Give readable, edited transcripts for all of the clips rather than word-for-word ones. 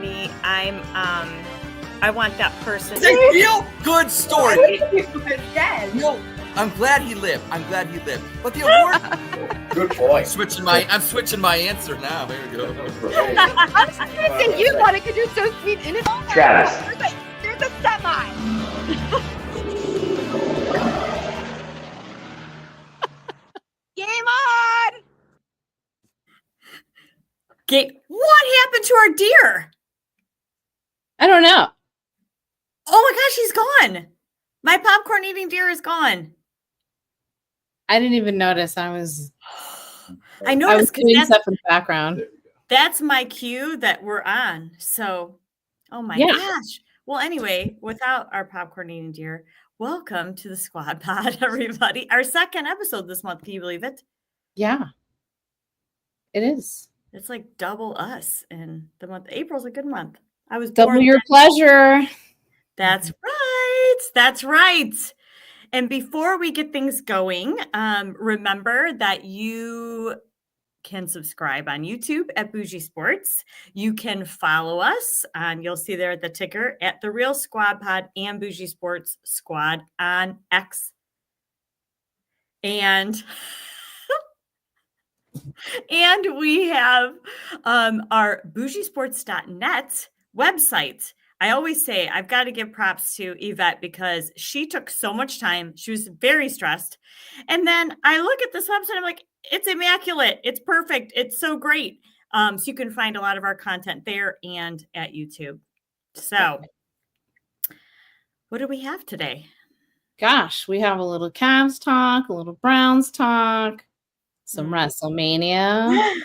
me. I want that person. It's a real good story. Dead. No, I'm glad he lived. But the award. Good point. I'm switching my answer now. There we go. I was just gonna say you want it because you're so sweet and innocent. Travis. There's a semi. Game on. What happened to our deer? I don't know. Oh my gosh, he's gone. My popcorn eating deer is gone. I didn't even notice. I noticed was doing stuff in the background. That's my cue that we're on. So, oh my gosh. Well, anyway, without our popcorn eating deer, welcome to the Squad Pod, everybody. Our second episode this month. Can you believe it? Yeah, it is. It's like double us in the month. April's a good month. I was double born your pleasure. That's right. That's right. And before we get things going, remember that you can subscribe on YouTube at Bougie Sports. You can follow us on, you'll see there at the ticker at The Real Squad Pod and Bougie Sports Squad on X. And we have our bougiesports.net website. I always say I've got to give props to Yvette because she took so much time. She was very stressed. And then I look at this website, I'm like, it's immaculate. It's perfect. It's so great. So you can find a lot of our content there and at YouTube. So what do we have today? Gosh, we have a little Cavs talk, a little Browns talk, some WrestleMania.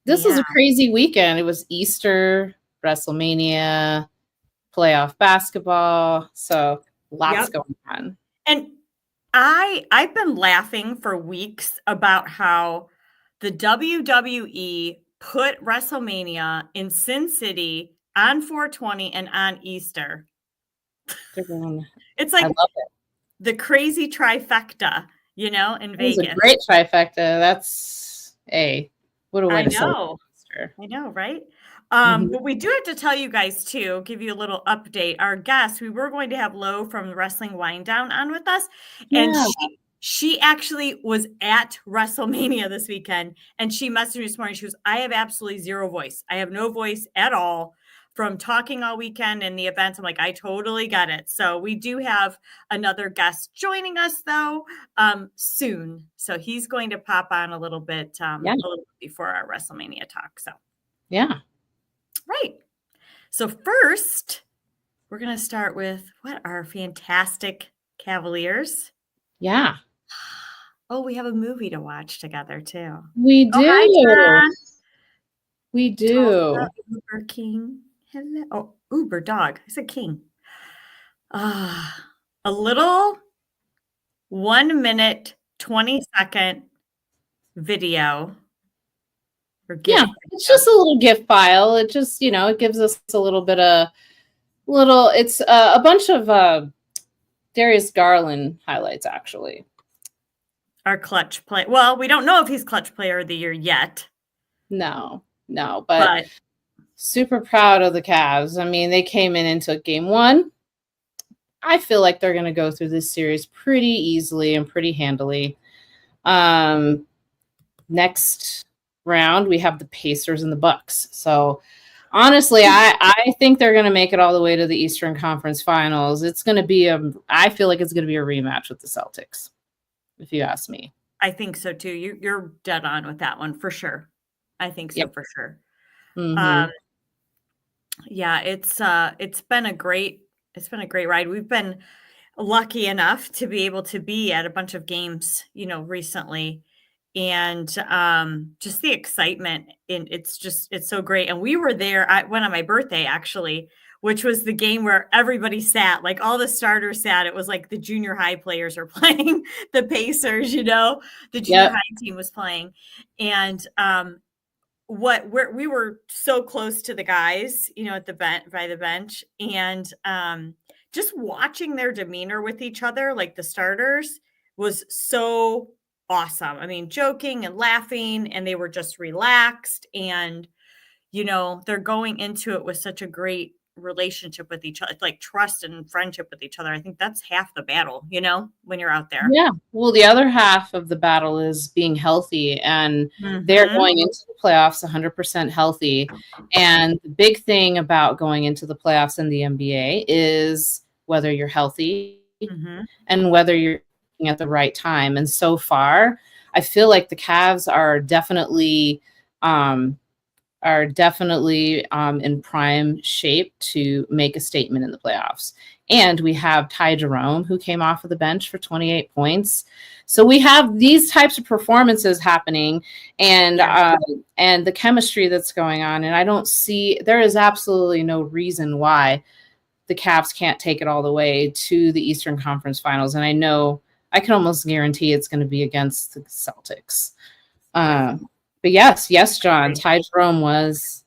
This was a crazy weekend. It was Easter, WrestleMania, playoff basketball. So lots going on. And I've been laughing for weeks about how the WWE put WrestleMania in Sin City on 420 and on Easter. It's like I love it. The crazy trifecta, in Vegas. It's a great trifecta. That's what a way to know. I know, right? But we do have to tell you guys too, give you a little update. Our guest, we were going to have Lo from the Wrestling Winedown on with us. And she actually was at WrestleMania this weekend. And she messaged me this morning. She goes, I have absolutely zero voice. I have no voice at all from talking all weekend and the events. I'm like, I totally get it. So we do have another guest joining us though soon. So he's going to pop on a little bit before our WrestleMania talk. So yeah. Right. So first, we're going to start with what are fantastic Cavaliers. Yeah. Oh, we have a movie to watch together too. We do. Hi, we do. Uber King. Hello. Oh, Uber dog. I said King. A little 1 minute, 20-second video. It's just a little GIF file. It just, it gives us a little bit of it's a bunch of Darius Garland highlights, actually. Our clutch play. Well, we don't know if he's clutch player of the year yet. No, but super proud of the Cavs. I mean, they came into game one. I feel like they're going to go through this series pretty easily and pretty handily. Next round, we have the Pacers and the Bucks. So honestly, I think they're going to make it all the way to the Eastern Conference Finals. It's going to be I feel like it's going to be a rematch with the Celtics, if you ask me. I think so too. You're dead on with that one for sure. I think so for sure. Mm-hmm. It's been a great ride. We've been lucky enough to be able to be at a bunch of games, recently. And just the excitement, it's so great. And we were there. I went on my birthday, actually, which was the game where everybody sat, like all the starters sat. It was like the junior high players were playing the Pacers, the junior high team was playing. And we were so close to the guys, at the by the bench, and just watching their demeanor with each other, like the starters, was so awesome. I mean, joking and laughing, and they were just relaxed. And, they're going into it with such a great relationship with each other, like trust and friendship with each other. I think that's half the battle, when you're out there. Yeah. Well, the other half of the battle is being healthy, and they're going into the playoffs 100% healthy. And the big thing about going into the playoffs in the NBA is whether you're healthy and whether you're at the right time. And so far, I feel like the Cavs are definitely in prime shape to make a statement in the playoffs. And we have Ty Jerome, who came off of the bench for 28 points. So we have these types of performances happening, and the chemistry that's going on. And there is absolutely no reason why the Cavs can't take it all the way to the Eastern Conference Finals. And I can almost guarantee it's going to be against the Celtics. But yes, John, Ty Jerome was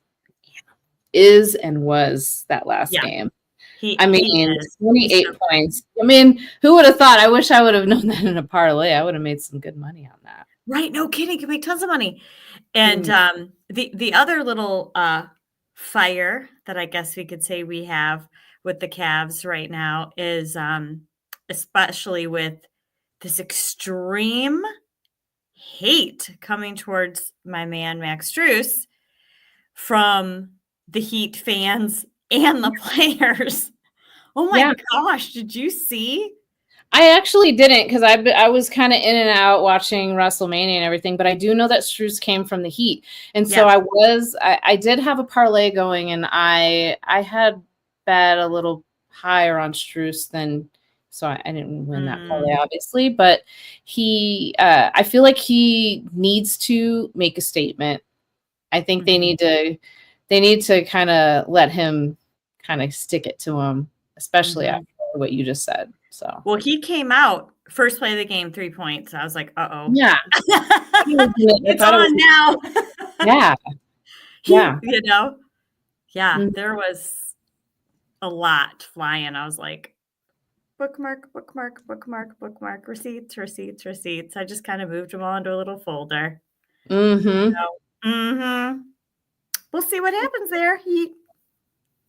that last game. 28 points. I mean, who would have thought? I wish I would have known that in a parlay. I would have made some good money on that. Right. No kidding. You can make tons of money. And the other little fire that I guess we could say we have with the Cavs right now is especially with this extreme hate coming towards my man Max Strus from the Heat fans and the players. Oh my gosh, did you see? I actually didn't, because I was kind of in and out watching WrestleMania and everything, but I do know that Strus came from the Heat. And so I did have a parlay going, and I had bet a little higher on Strus than, so I didn't win that parlay, obviously, but I feel like he needs to make a statement. I think they need to kind of let him kind of stick it to him, especially after what you just said. So, well, he came out first play of the game, 3 points. I was like, uh-oh. Yeah. It's on now. Yeah. There was a lot flying. I was like, bookmark, receipts. I just kind of moved them all into a little folder. We'll see what happens there.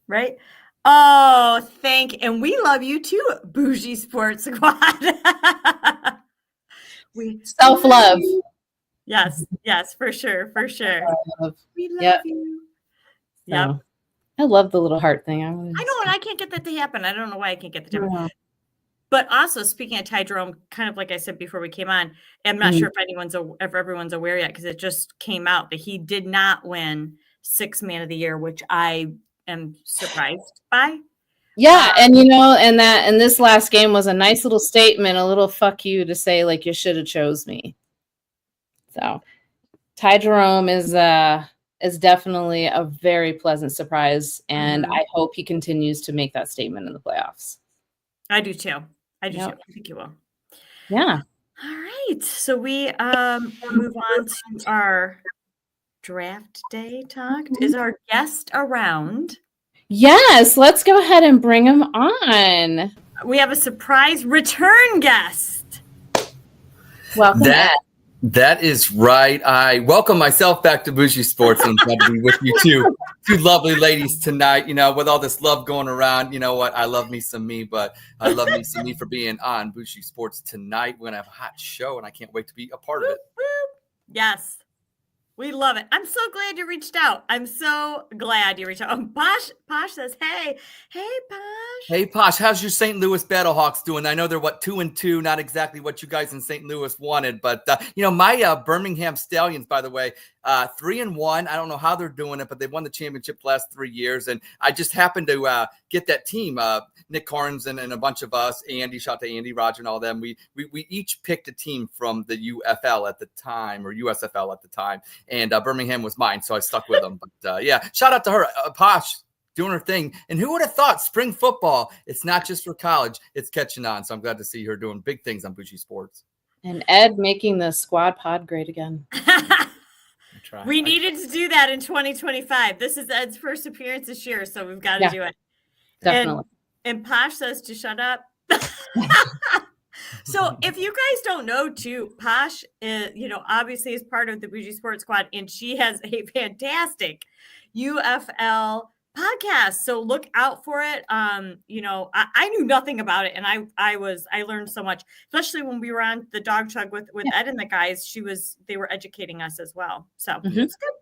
Right? Oh, and we love you too, Bougie Sports Squad. Self-love. Yes, for sure. We love you. Yep. I love the little heart thing. I know, and I can't get that to happen. I don't know why I can't get that to happen. But also, speaking of Ty Jerome, kind of like I said before we came on, I'm not sure if everyone's aware yet, because it just came out that he did not win Sixth Man of the Year, which I am surprised by. Yeah, and and this last game was a nice little statement, a little fuck you to say, like, you should have chose me. So Ty Jerome is definitely a very pleasant surprise, and I hope he continues to make that statement in the playoffs. I do too. I think you will. Yeah. All right. So we move on to our draft day talk. Is our guest around? Yes. Let's go ahead and bring him on. We have a surprise return guest. Welcome back. That is right. I welcome myself back to Bougie Sports, and glad to be with you two lovely ladies tonight. With all this love going around, you know what? I love me some me, but I love me some me for being on Bougie Sports tonight. We're going to have a hot show, and I can't wait to be a part of it. Yes. We love it. I'm so glad you reached out. Oh, Posh says, hey, Posh. Hey, Posh, how's your St. Louis Battlehawks doing? I know they're 2-2, not exactly what you guys in St. Louis wanted, but my Birmingham Stallions, by the way, 3-1. I don't know how they're doing it, but they've won the championship the last 3 years, and I just happened to get that team. Nick Carnes and a bunch of us, Andy, shout out to Andy, Roger, and all them. We each picked a team from the UFL at the time, or USFL at the time, and Birmingham was mine, so I stuck with them. But shout out to her, Posh, doing her thing. And who would have thought spring football, it's not just for college, it's catching on. So I'm glad to see her doing big things on Bougie Sports. And Ed making the squad pod great again. We needed to do that in 2025. This is Ed's first appearance this year, so we've got to do it. Definitely. And Posh says to shut up. So if you guys don't know too, Posh, obviously is part of the Bougie Sports Squad, and she has a fantastic UFL podcast. So look out for it. You know, I knew nothing about it, and I learned so much, especially when we were on the dog chug with Ed and the guys. They were educating us as well. So it's good.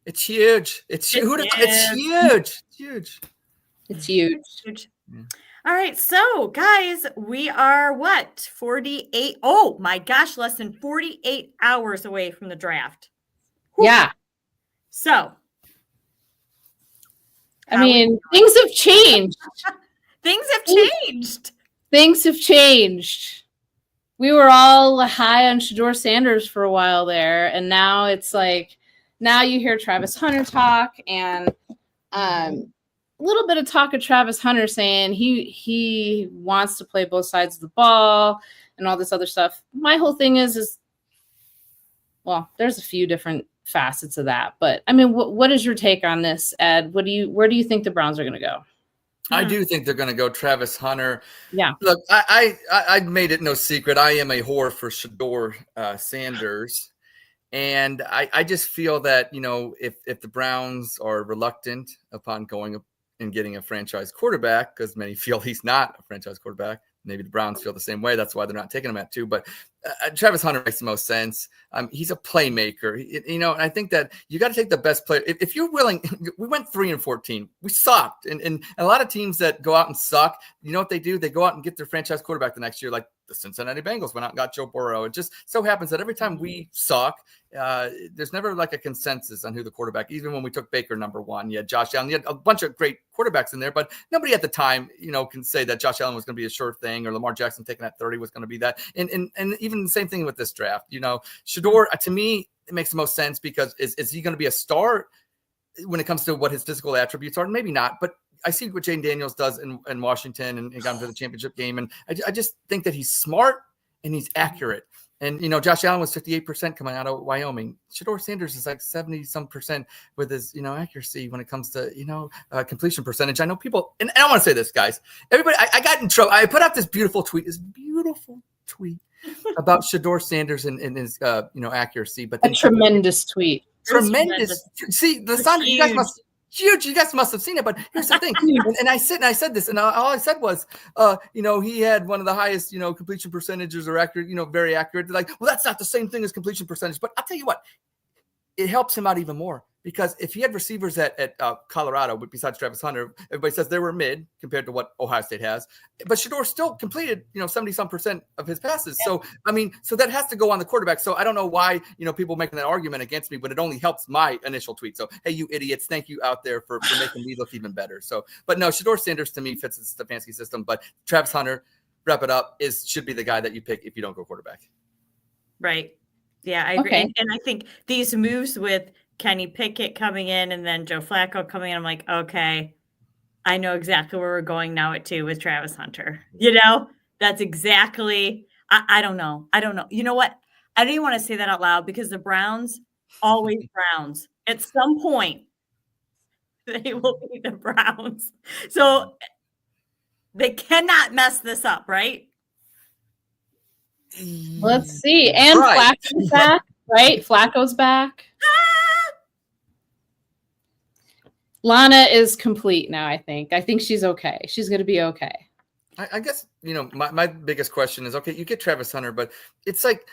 It's huge. It's huge. It's huge. It's huge. Yeah. All right. So guys, we are 48. Oh my gosh, less than 48 hours away from the draft. Whew. Yeah. So I mean, things have changed. Things have changed. Things have changed. We were all high on Shedeur Sanders for a while there, and now it's like, now you hear Travis Hunter talk, and a little bit of talk of Travis Hunter saying he wants to play both sides of the ball and all this other stuff. My whole thing is well, there's a few different facets of that, but I mean, what is your take on this, Ed? Where do you think the Browns are going to go? I do think they're going to go Travis Hunter. Yeah. Look, I made it no secret. I am a whore for Shedeur Sanders. And I just feel that, you know, if the Browns are reluctant upon going up and getting a franchise quarterback, because many feel he's not a franchise quarterback, maybe the Browns feel the same way. That's why they're not taking him at 2. But Travis Hunter makes the most sense. He's a playmaker, you know, and I think that you got to take the best player. If you're willing, we went 3-14. We sucked. And a lot of teams that go out and suck, you know what they do? They go out and get their franchise quarterback the next year, like the Cincinnati Bengals went out and got Joe Burrow. It just so happens that every time we suck, there's never like a consensus on who the quarterback. Even when we took Baker number 1, you had Josh Allen. You had a bunch of great quarterbacks in there, but nobody at the time, you know, can say that Josh Allen was going to be a sure thing, or Lamar Jackson taking that 30 was going to be that. And even the same thing with this draft. You know, Shedeur, to me, it makes the most sense because is he going to be a star when it comes to what his physical attributes are? Maybe not, but I see what Jane Daniels does in Washington and got him to the championship game. And I just think that he's smart and he's accurate. And, you know, Josh Allen was 58% coming out of Wyoming. Shedeur Sanders is like 70-some% with his, you know, accuracy when it comes to, you know, completion percentage. I know people, and I want to say this, guys, everybody, I got in trouble. I put out this beautiful tweet about Shedeur Sanders and his, you know, accuracy. But a tremendous tweet. Tremendous. See, the sun, you guys must. Huge. You guys must have seen it, but here's the thing. and I said this, and all I said was, you know, he had one of the highest, you know, completion percentages or accurate, you know, very accurate. Like, well, that's not the same thing as completion percentage, but I'll tell you what, it helps him out even more because if he had receivers at Colorado, besides Travis Hunter, everybody says they were mid compared to what Ohio State has, but Shedeur still completed, you know, 70-some% of his passes. Yeah. So, I mean, so that has to go on the quarterback. So I don't know why, you know, people making that argument against me, but it only helps my initial tweet. So, hey, you idiots, thank you out there for making me look even better. So, but no, Shedeur Sanders to me fits the Stefanski system, but Travis Hunter, wrap it up, should be the guy that you pick if you don't go quarterback. Right. Yeah, I agree. Okay. And I think these moves with Kenny Pickett coming in and then Joe Flacco coming in, I'm like, okay, I know exactly where we're going now at 2 with Travis Hunter. You know, that's exactly, I don't know. You know what? I don't even want to say that out loud because the Browns always Browns. At some point, they will be the Browns. So they cannot mess this up, right? Let's see. And right. Flacco's back, right? Flacco's back. Lana is complete now, I think. I think she's okay. She's going to be okay. I guess, you know, my biggest question is, okay, you get Travis Hunter, but it's like,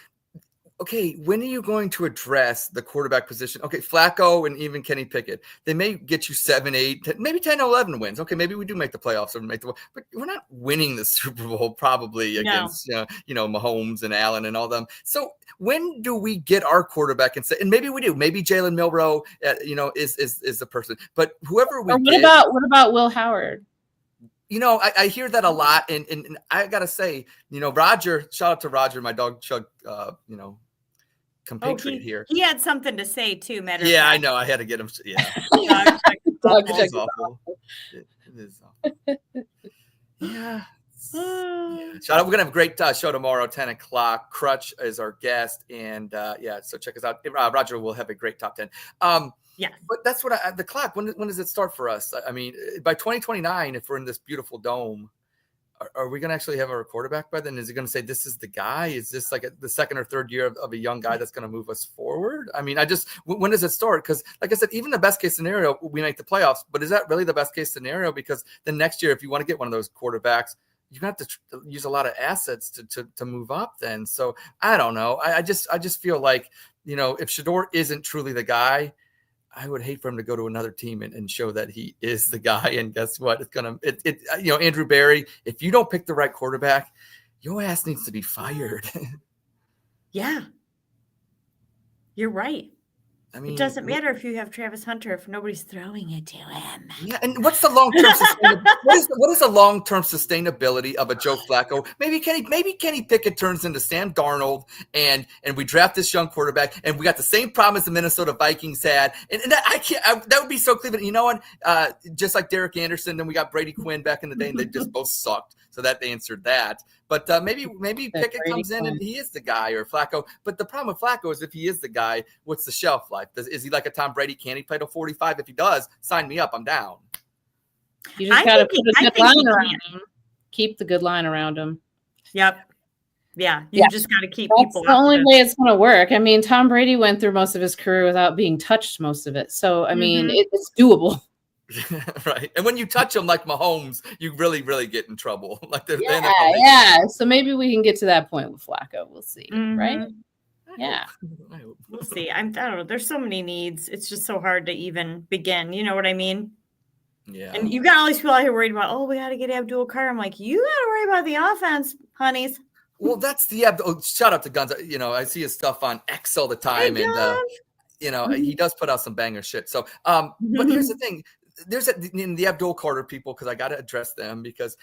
okay, when are you going to address the quarterback position? Okay, Flacco and even Kenny Pickett, they may get you 7, 8, 10, maybe 10, 11 wins. Okay, maybe we do make the playoffs or but we're not winning the Super Bowl probably against, you know, Mahomes and Allen and all them. So when do we get our quarterback and say, and maybe we do, maybe Jalen Milroe, you know, is the person, but whoever we what about Will Howard? You know, I hear that a lot, and I gotta say, you know, Roger, shout out to Roger, my dog Chug, you know, compatriot here. He had something to say too, matter. Yeah, I know. I had to get him. Yeah, it is awful. It is awful. Yeah. Shout out. We're gonna have a great show tomorrow, 10:00. Crutch is our guest, and yeah, so check us out. Roger will have a great top 10. Yeah, but that's what the clock. When does it start for us? I mean, by 2029, if we're in this beautiful dome, are we going to actually have our quarterback by then? Is he going to say, this is the guy? Is this like the second or third year of a young guy that's going to move us forward? I mean, when does it start? Because like I said, even the best case scenario, we make the playoffs, but is that really the best case scenario? Because the next year, if you want to get one of those quarterbacks, you're going to have to use a lot of assets to move up then. So I don't know. I just feel like, if Shador isn't truly the guy, I would hate for him to go to another team and show that he is the guy. And guess what? Andrew Berry, if you don't pick the right quarterback, your ass needs to be fired. Yeah. You're right. I mean, it doesn't matter if you have Travis Hunter if nobody's throwing it to him. Yeah, and what's the long-term sustainability? What is the long-term sustainability of a Joe Flacco? Maybe Kenny Pickett turns into Sam Darnold, and we draft this young quarterback, and we got the same problem as the Minnesota Vikings had, and that would be so Cleveland. You know what? Just like Derek Anderson, then we got Brady Quinn back in the day, and they just both sucked. So that answered that. But maybe Pickett comes in and he is the guy, or Flacco. But the problem with Flacco is if he is the guy, what's the shelf life? Is he like a Tom Brady? Can he play till 45? If he does, sign me up. I'm down. You just got to put a good line around him. Keep the good line around him. Yep. Yeah. You just got to keep people. That's the only way it's going to work. I mean, Tom Brady went through most of his career without being touched most of it. So, I mean, it's doable. Right. And when you touch them like Mahomes, you really, really get in trouble. Yeah. So maybe we can get to that point with Flacco. We'll see. Right? Yeah. We'll see. I don't know. There's so many needs. It's just so hard to even begin. You know what I mean? Yeah. And you got all these people out here worried about, we got to get Abdul Carr. I'm like, you got to worry about the offense, honeys. Well, that's shout out to Guns. I see his stuff on X all the time. He does put out some banger shit. So, but here's the thing. There's the Abdul Carter people, because I got to address them, because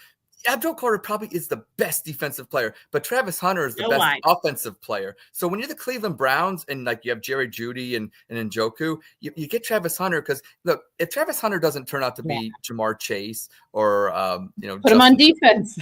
Abdul Carter probably is the best defensive player, but Travis Hunter is the best offensive player. So when you're the Cleveland Browns and like you have Jerry Jeudy and Njoku, you get Travis Hunter, because look, if Travis Hunter doesn't turn out to be Jamar Chase or put him on defense.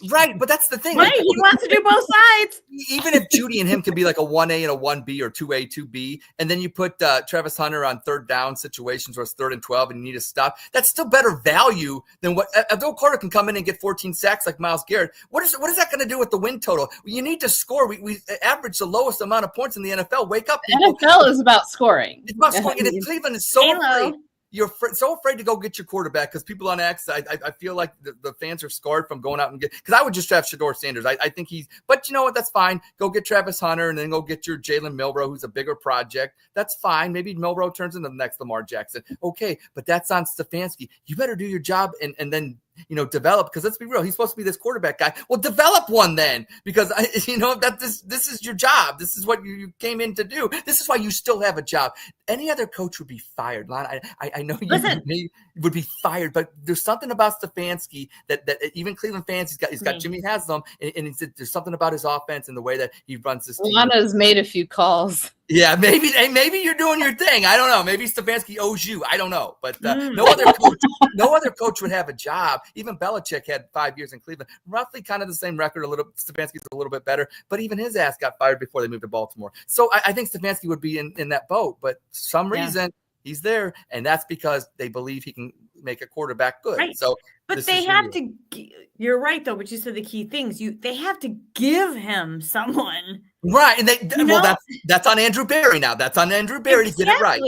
Right, but that's the thing. Right, he wants to do both sides. Even if Jeudy and him can be like a 1A and a 1B or 2A, 2B, and then you put Travis Hunter on third down situations where it's 3rd and 12 and you need to stop, that's still better value than what Abdul Carter can come in and get 14 sacks like Myles Garrett. What is that going to do with the win total? You need to score. We average the lowest amount of points in the NFL. Wake up, people. NFL is about scoring. It's about scoring. And if Cleveland is so afraid. You're so afraid to go get your quarterback because people on X, I feel like the fans are scarred from going out and because I would just draft Shador Sanders. I think but you know what? That's fine. Go get Travis Hunter and then go get your Jalen Milroe, who's a bigger project. That's fine. Maybe Milroe turns into the next Lamar Jackson. Okay, but that's on Stefanski. You better do your job and then develop, because let's be real, he's supposed to be this quarterback guy. Well, develop one then, because this is your job. This is what you came in to do. This is why you still have a job. Any other coach would be fired. Lana, I know you would be fired, but there's something about Stefanski that even Cleveland fans, he's got Jimmy Haslam, and there's something about his offense and the way that he runs this team. Lana's made a few calls. Yeah, maybe you're doing your thing. I don't know. Maybe Stefanski owes you. I don't know. But no other coach would have a job. Even Belichick had 5 years in Cleveland, roughly kind of the same record. Stefanski's a little bit better, but even his ass got fired before they moved to Baltimore. So I think Stefanski would be in that boat. But for some reason he's there, and that's because they believe he can make a quarterback good. Right. So, but they have to. You're right, though. But you said the key things. They have to give him someone. Right, and that's on Andrew Berry now. That's on Andrew Berry to get it right.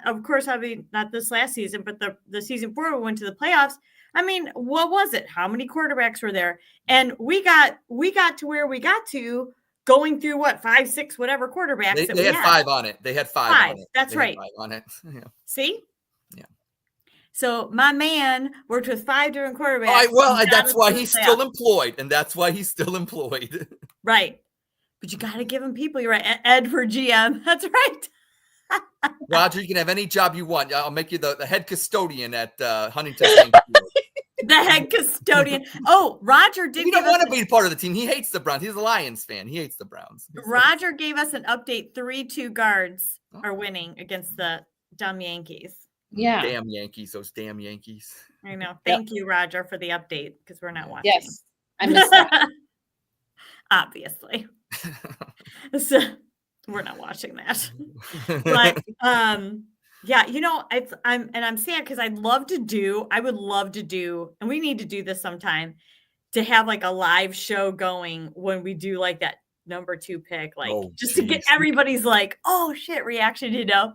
Of course, I mean, not this last season, but the season before we went to the playoffs. I mean, what was it? How many quarterbacks were there? And we got to where we got to going through 5, 6, whatever quarterbacks. They had 5 on it. They had 5 on it. That's right. 5 on it. Yeah. See? Yeah. So my man worked with 5 different quarterbacks. That's why he's still employed, and that's why he's still employed. Right. But you got to give him people. You're right. Ed for GM. That's right. Roger, you can have any job you want. I'll make you the head custodian at Huntington. The head custodian. Oh, Roger did. He don't want to be part of the team. He hates the Browns. He's a Lions fan. He hates the Browns. Roger gave us an update. 3-2 guards are winning against the dumb Yankees. Yeah. Damn Yankees. Those damn Yankees. I know. Thank you, Roger, for the update, because we're not watching. Yes. I missed that. Obviously. So we're not watching that. But Yeah, I'm sad because I would love to do, and we need to do this sometime to have like a live show going when we do like that number 2 pick, like Oh, just to get geez. everybody's like, oh shit reaction, No,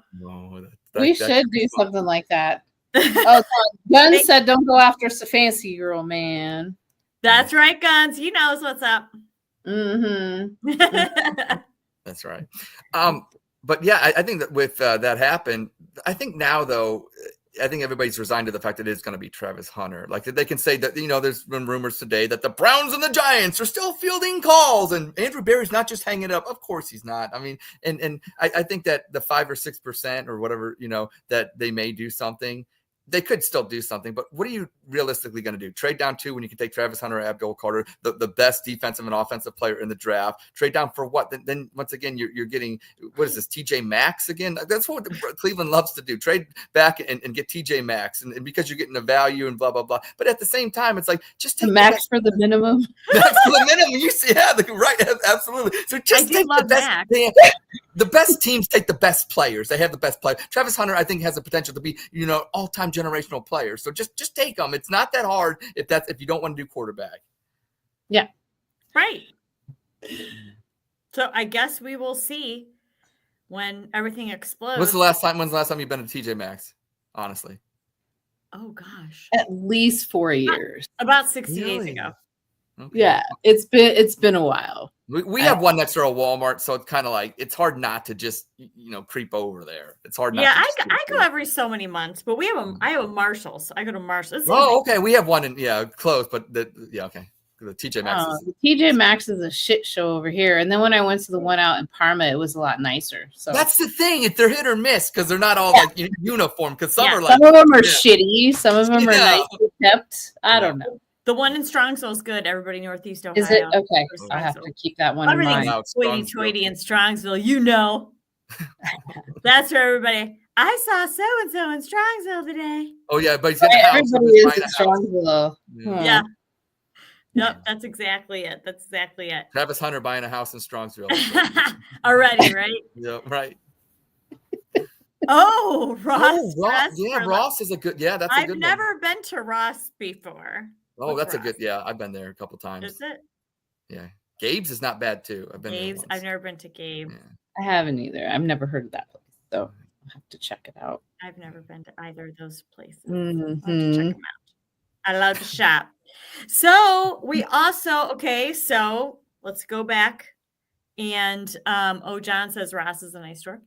We that should could be do fun. something like that. Oh, Gun Thank- said, "Don't go after the fancy girl, man." That's right, Guns. He knows what's up. Mm-hmm. That's right. But yeah, I think that with that happened, I think now though, I think everybody's resigned to the fact that it's going to be Travis Hunter. Like that they can say that, there's been rumors today that the Browns and the Giants are still fielding calls, and Andrew Berry's not just hanging it up. Of course he's not. I mean, and I think that the 5 or 6% or whatever, that they may do something. They could still do something, but what are you realistically going to do? Trade down 2 when you can take Travis Hunter or Abdul Carter, the best defensive and offensive player in the draft. Trade down for what? Then once again, you're getting, what is this, TJ Maxx again? That's what Cleveland loves to do. Trade back and get TJ Maxx, and because you're getting a value and blah, blah, blah. But at the same time, it's like, just take Max for the minimum. Max for the minimum. You see, right, absolutely. So just take the best. The best teams take the best players. They have the best players. Travis Hunter, I think, has the potential to be, all-time generational players. So just take them. It's not that hard if you don't want to do quarterback. Yeah. Right. So I guess we will see when everything explodes. When's the last time you've been to TJ Maxx? Honestly. Oh gosh. At least 4 years. About 60 days ago. Okay. Yeah, it's been a while. We have one next to a Walmart, so it's kind of like it's hard not to just creep over there. It's hard. Yeah, I go every so many months, but I have a Marshalls. I go to Marshalls. Oh, okay. We have one close, but okay. The TJ Maxx. The TJ Maxx is a shit show over here. And then when I went to the one out in Parma, it was a lot nicer. So that's the thing. If they're hit or miss, because they're not all like uniform. Because some are like, some of them are shitty. Some of them are nicely kept. I don't know. The one in Strongsville is good. Everybody Northeast Ohio. Is it okay? I have to keep that one in mind. Everything's hoity-toity in Strongsville. That's for everybody. I saw so and so in Strongsville today. Oh yeah, but everybody is in Strongsville. Yeah. Yep, that's exactly it. Travis Hunter buying a house in Strongsville. Already, right? Yeah, right. Oh, Ross. Ross is a good. Yeah, that's a good one. I've never been to Ross before. Oh, that's a good. Yeah, I've been there a couple times. Is it? Yeah, Gabe's is not bad too. I've been Gabe's. there I've never been to Gabe. Yeah. I haven't either. I've never heard of that place, so I'll have to check it out. I've never been to either of those places. Mm-hmm. I'll have to check them out. I love to shop. So we also so let's go back and John says Ross is a nice store.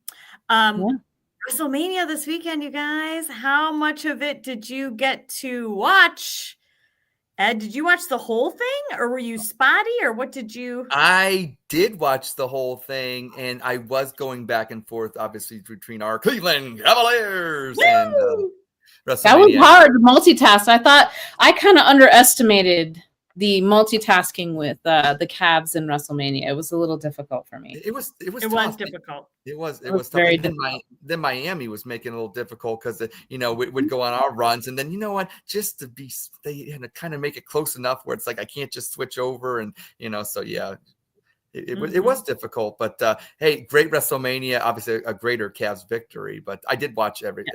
WrestleMania this weekend, you guys. How much of it did you get to watch? Ed, did you watch the whole thing, or were you spotty, or what did you? I did watch the whole thing, and I was going back and forth, obviously, between our Cleveland Cavaliers and WrestleMania. That was hard to multitask. I thought I kind of underestimated the multitasking with the Cavs in WrestleMania. It was a little difficult for me. It was difficult. It was very difficult. Then Miami was making it a little difficult because we'd go on our runs, and then just to be they had to kind of make it close enough where it's like I can't just switch over, and so yeah. It was difficult, but hey, great WrestleMania. Obviously, a greater Cavs victory. But I did watch every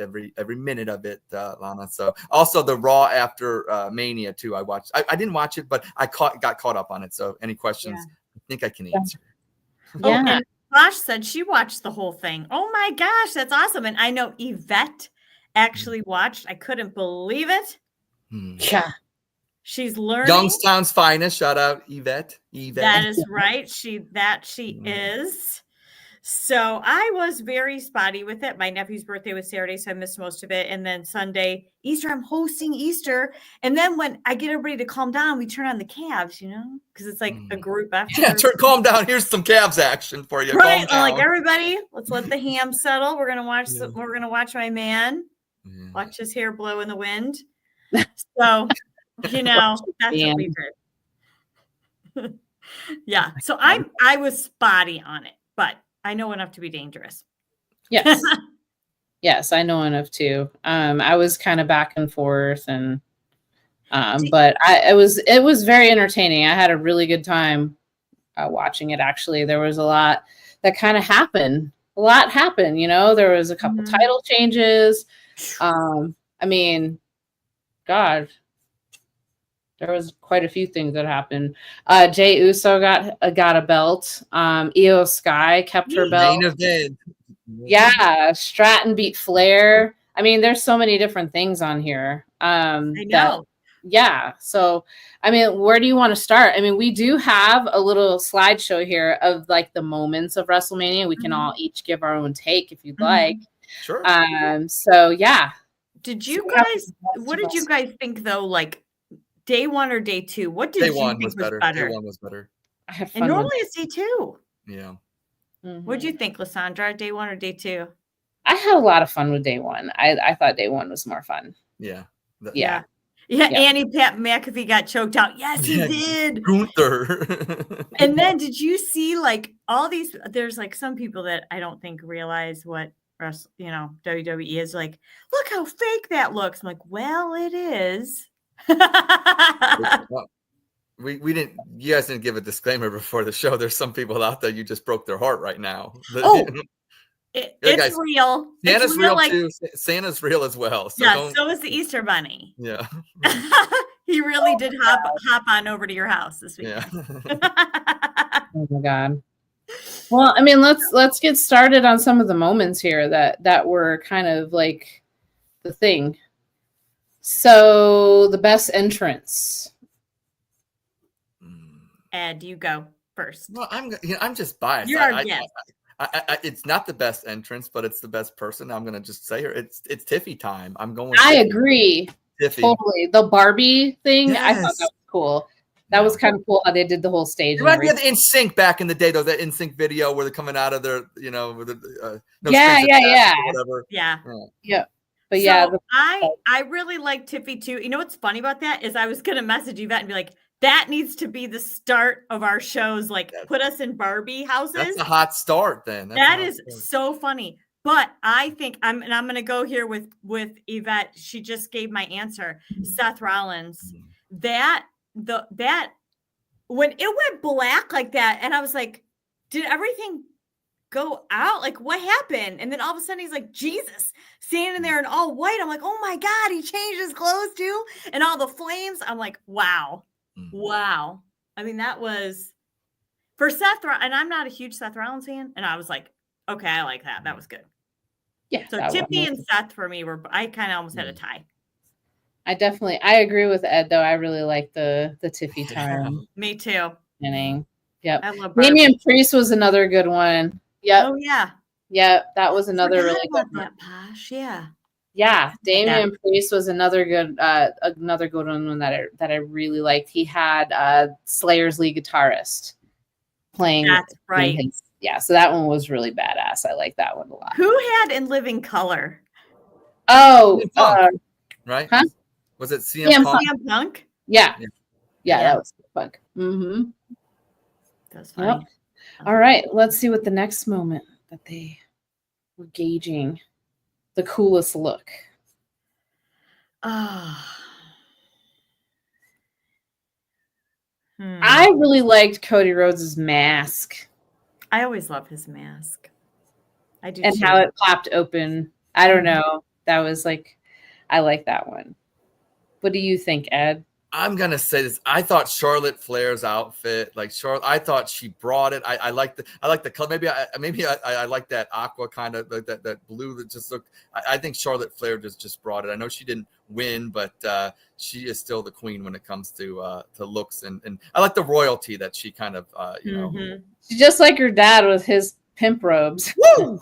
minute of it, Lana. So also the Raw after Mania too. I watched. I didn't watch it, but I got caught up on it. So any questions? Yeah. I think I can answer. Yeah. And Josh said she watched the whole thing. Oh my gosh, that's awesome! And I know Yvette actually watched. I couldn't believe it. Yeah. She's learning. Youngstown's finest. Shout out Yvette. That is right. She is. So I was very spotty with it. My nephew's birthday was Saturday, so I missed most of it. And then Sunday, Easter, I'm hosting Easter. And then when I get everybody to calm down, we turn on the Cavs, because it's like a group after. Yeah, calm down. Here's some Cavs action for you. Right. Like everybody, let's let the ham settle. We're gonna watch. We're gonna watch my man watch his hair blow in the wind. So. That's what we did. Yeah. So I was spotty on it, but I know enough to be dangerous. Yes. Yes, I know enough too. I was kind of back and forth and but it was very entertaining. I had a really good time watching it. Actually, there was a lot that kind of happened a lot happened. You know, there was a couple Mhm. title changes. I mean, God, there was quite a few things that happened. Jey Uso got a belt. Io Sky kept her belt. Main event. Yeah, Stratton beat Flair. I mean, there's so many different things on here. I That know. yeah. So, I mean, where do you want to start? I mean, we do have a little slideshow here of like the moments of WrestleMania. We can Mhm. all each give our own take if you'd Mhm. like. Sure. So yeah. Did So you we have guys? the rest What of did you us. guys think though? Like day one or day two? What did Day you one think was was better. Day better? one was better. I had And fun normally with it's day two. Yeah. it. What'd you think, Lysandra? Day one or day two? I had a lot of fun with day one. I thought day one was more fun. Yeah. Yeah. Yeah, Yep. Annie Pat McAfee got choked out. Yes, he Yeah, did. Gunther. And then did you see like all these? There's like some people that I don't think realize what WWE is like. Look how fake that looks. I'm like, well, it is. Well, we didn't. You guys didn't give a disclaimer before the show. There's some people out there you just broke their heart right now. Oh, Yeah, it's guys, real. Santa's It's real. real Like too. Santa's real as well. So yeah, don't. so is the Easter Bunny. Yeah. He really did hop on over to your house this Yeah. weekend. Oh my God. Well, I mean, let's get started on some of the moments here that were kind of like the thing. So the best entrance. Ed, you go first. Well, I'm just biased. You're our guest. It's not the best entrance, but it's the best person. I'm gonna just say her. It's Tiffy time. I'm going. I Tiffy. agree. Tiffy. Totally. The Barbie thing, I thought Yes. that was cool. That was kind of cool how they did the whole stage. You remember the NSYNC back in the day, though, that NSYNC video where they're coming out of their, with no Yeah. or whatever. Yeah. Yeah. But So yeah, I really like Tiffy too. You know what's funny about that is I was gonna message Yvette and be like, that needs to be the start of our shows. Like, put us in Barbie houses. That's a hot start, then. That is so funny. But I think I'm going to go here with Yvette. She just gave my answer. Seth Rollins. That when it went black like that, and I was like, did everything go out? Like, what happened? And then all of a sudden he's like, Jesus, standing there in all white. I'm like, oh my God, he changed his clothes too. And all the flames. I'm like, wow. Wow. I mean, that was for Seth, and I'm not a huge Seth Rollins fan. And I was like, okay, I like that. That was good. Yeah. So Tiffy and Seth for me I kind of almost had a tie. I agree with Ed though. I really like the Tiffy time. Me too. Inning. Yep. I love Damian Priest was another good one. Yep. Oh yeah. Yep. That was another really good one. That Posh. Yeah. Yeah. Damian Priest was another good one that I really liked. He had Slayer's lead guitarist playing. That's right. So that one was really badass. I like that one a lot. Who had In Living Color? Oh, right? Huh? Was it CM Punk? CM Punk? Yeah, that was Punk. Mm-hmm. That's funny. Yep. All right, let's see what the next moment that they were gauging the coolest look. I really liked Cody Rhodes' mask. I always love his mask. I do. And how it popped open. I don't know. That was like, I like that one. What do you think, Ed? I'm gonna say this. I thought Charlotte Flair's outfit, like Charlotte, I thought she brought it. I like the color. Maybe I like that aqua kind of like that blue that just looked. I think Charlotte Flair just brought it. I know she didn't win, but she is still the queen when it comes to looks and I like the royalty that she kind of She's just like her dad with his pimp robes. Woo!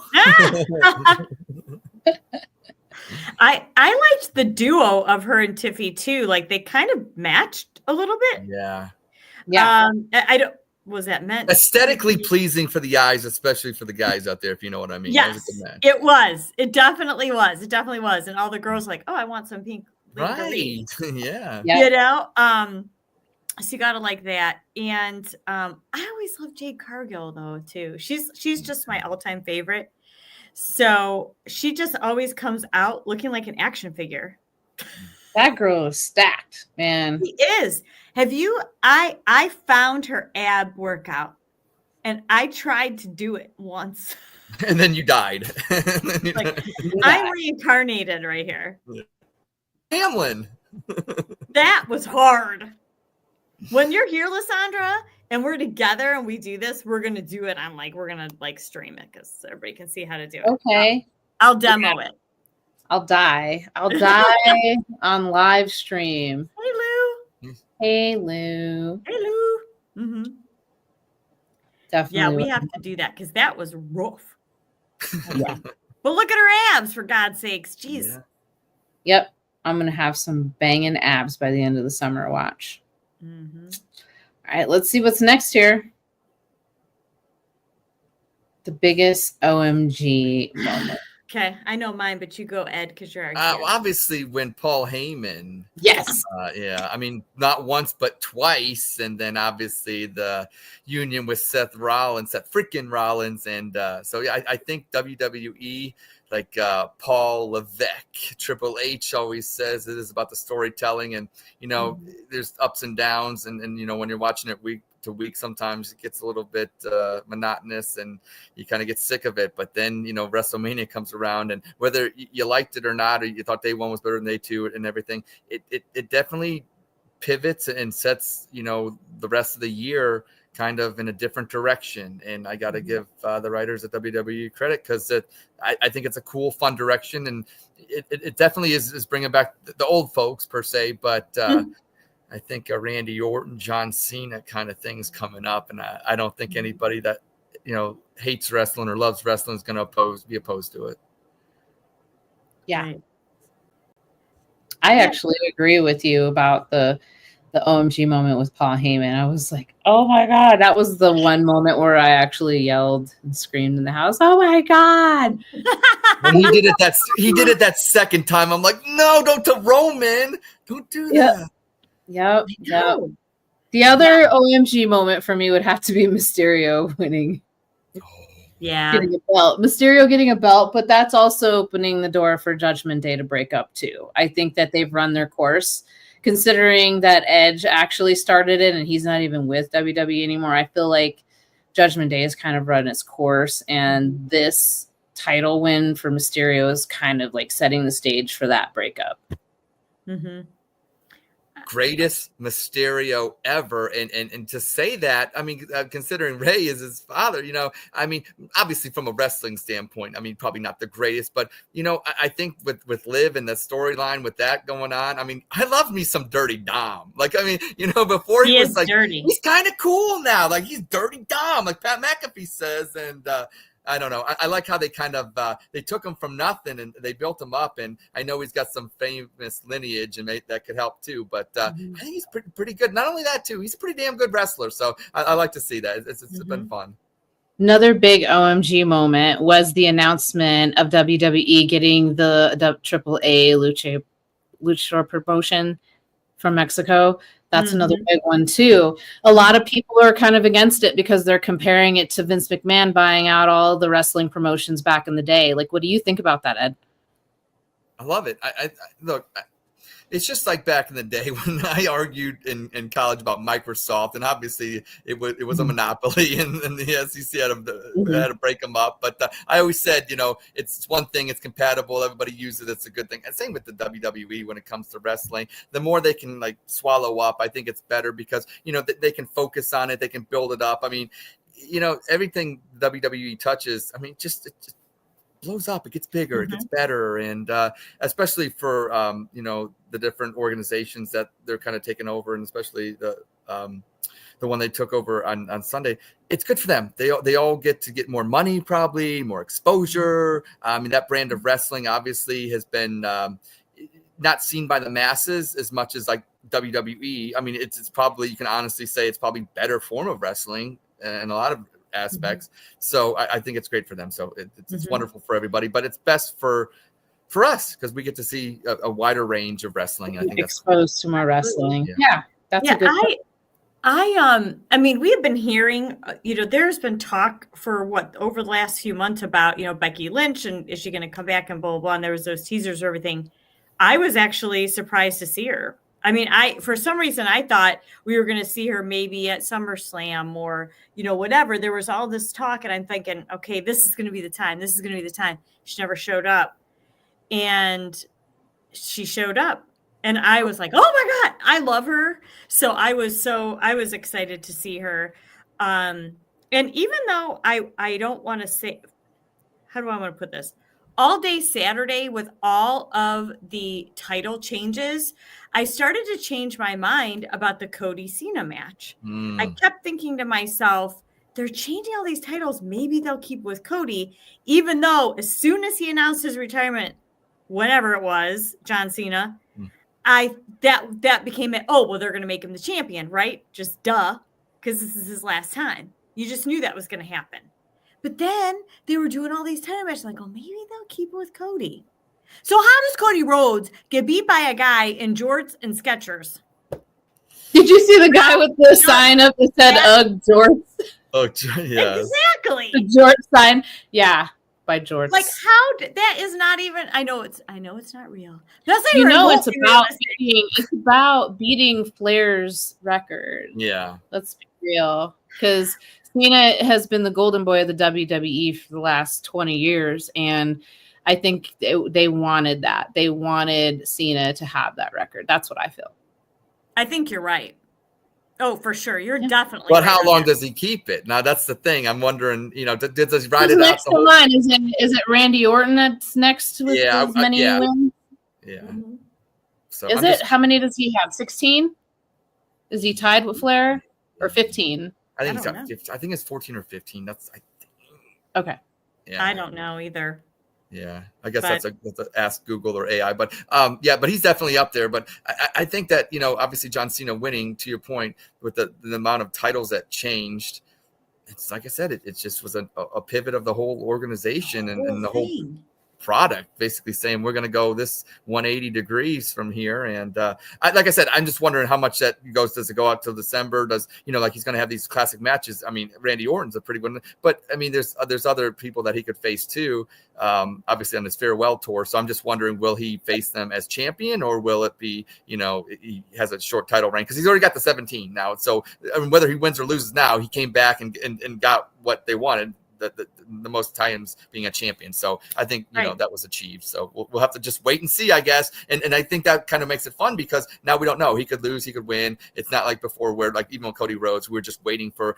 I liked the duo of her and Tiffy too. Like they kind of matched a little bit. Yeah. I don't. Was that meant aesthetically pleasing for the eyes, especially for the guys out there, if you know what I mean? Yes, it was. It definitely was. It definitely was. And all the girls like, oh, I want some pink. Right. Yeah. You know. So you gotta like that. And I always love Jade Cargill though too. She's just my all-time favorite. So she just always comes out looking like an action figure. That girl is stacked, man. She is. Have you? I found her ab workout, and I tried to do it once. And then you died. Like, I'm reincarnated right here. Hamlin. That was hard. When you're here, Lysandra, and we're together and we do this, we're gonna do it on we're gonna stream it because everybody can see how to do it. Okay. I'll demo it. I'll die. I'll die on live stream. Hey Lou. Hey Lou. Hey Lou. Mm-hmm. Definitely. Yeah, we have to do that because that was rough. Yeah. But look at her abs, for God's sakes. Jeez. Yeah. Yep. I'm gonna have some banging abs by the end of the summer. Watch. Mm-hmm. All right, let's see what's next here. The biggest OMG moment. Okay, I know mine, but you go, Ed, because you're our Well, obviously, when Paul Heyman. Yes. Yeah, I mean, not once, but twice. And then obviously the union with Seth freaking Rollins. And so, yeah, I think WWE, like Paul Levesque, Triple H always says it is about the storytelling. And, there's ups and downs. And when you're watching it week to week, sometimes it gets a little bit monotonous and you kind of get sick of it. But then, WrestleMania comes around, and whether you liked it or not, or you thought day one was better than day two and everything, it definitely pivots and sets, the rest of the year kind of in a different direction. And I got to give the writers at WWE credit, because I think it's a cool, fun direction. And it definitely is bringing back the old folks per se, but I think a Randy Orton, John Cena kind of thing's coming up. And I don't think anybody that, hates wrestling or loves wrestling is going to be opposed to it. Yeah. Right. I actually agree with you about the OMG moment with Paul Heyman. I was like, oh my God, that was the one moment where I actually yelled and screamed in the house. Oh my God. When he did it that second time. I'm like, no, don't to Roman. Don't do that. Yep. The other OMG moment for me would have to be Mysterio winning. Yeah. Getting a belt. Mysterio getting a belt, but that's also opening the door for Judgment Day to break up too. I think that they've run their course, considering that Edge actually started it and he's not even with WWE anymore. I feel like Judgment Day has kind of run its course, and this title win for Mysterio is kind of like setting the stage for that breakup. Mm-hmm. Greatest Mysterio ever, and to say that, I mean, considering Rey is his father, I mean, obviously from a wrestling standpoint, I mean, probably not the greatest, but I think with Liv and the storyline with that going on, I mean, I love me some Dirty Dom. Like, I mean, before he was like dirty. He's kind of cool now, like he's Dirty Dom, like Pat McAfee says, and I don't know. I like how they kind of they took him from nothing and they built him up. And I know he's got some famous lineage and that could help too. But I think he's pretty good. Not only that too, he's a pretty damn good wrestler. So I like to see that. It's been fun. Another big OMG moment was the announcement of WWE getting the AAA Luchador promotion from Mexico. That's another big one too. A lot of people are kind of against it because they're comparing it to Vince McMahon buying out all the wrestling promotions back in the day. Like, what do you think about that, Ed? I love it. Look, it's just like back in the day when I argued in college about Microsoft, and obviously it was a monopoly, and the SEC had to break them up. But I always said, it's one thing, it's compatible, everybody uses it, it's a good thing. And same with the WWE when it comes to wrestling. The more they can like swallow up, I think it's better because they can focus on it, they can build it up. I mean, everything WWE touches, I mean, just blows up, it gets bigger, it gets better. And especially for the different organizations that they're kind of taking over, and especially the one they took over on Sunday, it's good for them. They all get to get more money, probably more exposure. I mean, that brand of wrestling obviously has been not seen by the masses as much as like WWE. I mean, it's probably, you can honestly say it's probably better form of wrestling in a lot of aspects. So I think it's great for them. So it's wonderful for everybody, but it's best for us because we get to see a wider range of wrestling. I think exposed to more wrestling. Yeah, that's a good point. I mean, we have been hearing, there's been talk for over the last few months about, Becky Lynch and is she going to come back and blah, blah, blah. And there was those teasers or everything. I was actually surprised to see her I mean, for some reason, I thought we were going to see her maybe at SummerSlam or, whatever. There was all this talk, and I'm thinking, okay, this is going to be the time. This is going to be the time. She never showed up. And she showed up. And I was like, oh my God, I love her. So I was excited to see her. And even though I don't want to say, how do I want to put this? All day Saturday with all of the title changes, I started to change my mind about the Cody Cena match. I kept thinking to myself, they're changing all these titles. Maybe they'll keep with Cody, even though as soon as he announced his retirement, whenever it was, John Cena, that became it. Oh, well, they're going to make him the champion, right? Just duh, because this is his last time. You just knew that was going to happen. But then they were doing all these title matches. Like, oh, maybe they'll keep it with Cody. So how does Cody Rhodes get beat by a guy in jorts and Skechers? Did you see the guy with the sign up that said "Ugh, jorts"? Oh, yeah. Exactly. The jort sign. Yeah, by jorts. Like, that is not even. I know it's not real. That's not it's about beating Flair's record. Yeah. Let's be real, because Cena has been the golden boy of the WWE for the last 20 years, and I think they wanted that. They wanted Cena to have that record. That's what I feel. I think you're right. Oh, for sure. You're definitely But right. how long does he keep it? Now, that's the thing. I'm wondering, does he ride Who's it out? Next in line? Is it Randy Orton that's next with as many wins? Yeah. Mm-hmm. So is it? How many does he have? 16? Is he tied with Flair? Or 15? I think he's got 15. I think it's 14 or 15. Okay. Yeah. I don't know either. Yeah, I guess that's a ask Google or AI, but but he's definitely up there. But I think that obviously John Cena winning, to your point, with the amount of titles that changed, it's like I said, it just was a pivot of the whole organization and the whole product, basically saying we're going to go this 180 degrees from here. And like I said, I'm just wondering how much that goes. Does it go out till December? Does like he's going to have these classic matches? I mean, Randy Orton's a pretty good one, but I mean, there's other people that he could face too. Obviously on his farewell tour. So I'm just wondering, will he face them as champion, or will it be he has a short title reign because he's already got the 17 now. So I mean, whether he wins or loses now, he came back and got what they wanted. The most times being a champion. So I think, that was achieved. So we'll have to just wait and see, I guess. And I think that kind of makes it fun because now we don't know. He could lose, he could win. It's not like before where like even with Cody Rhodes, we were just waiting for,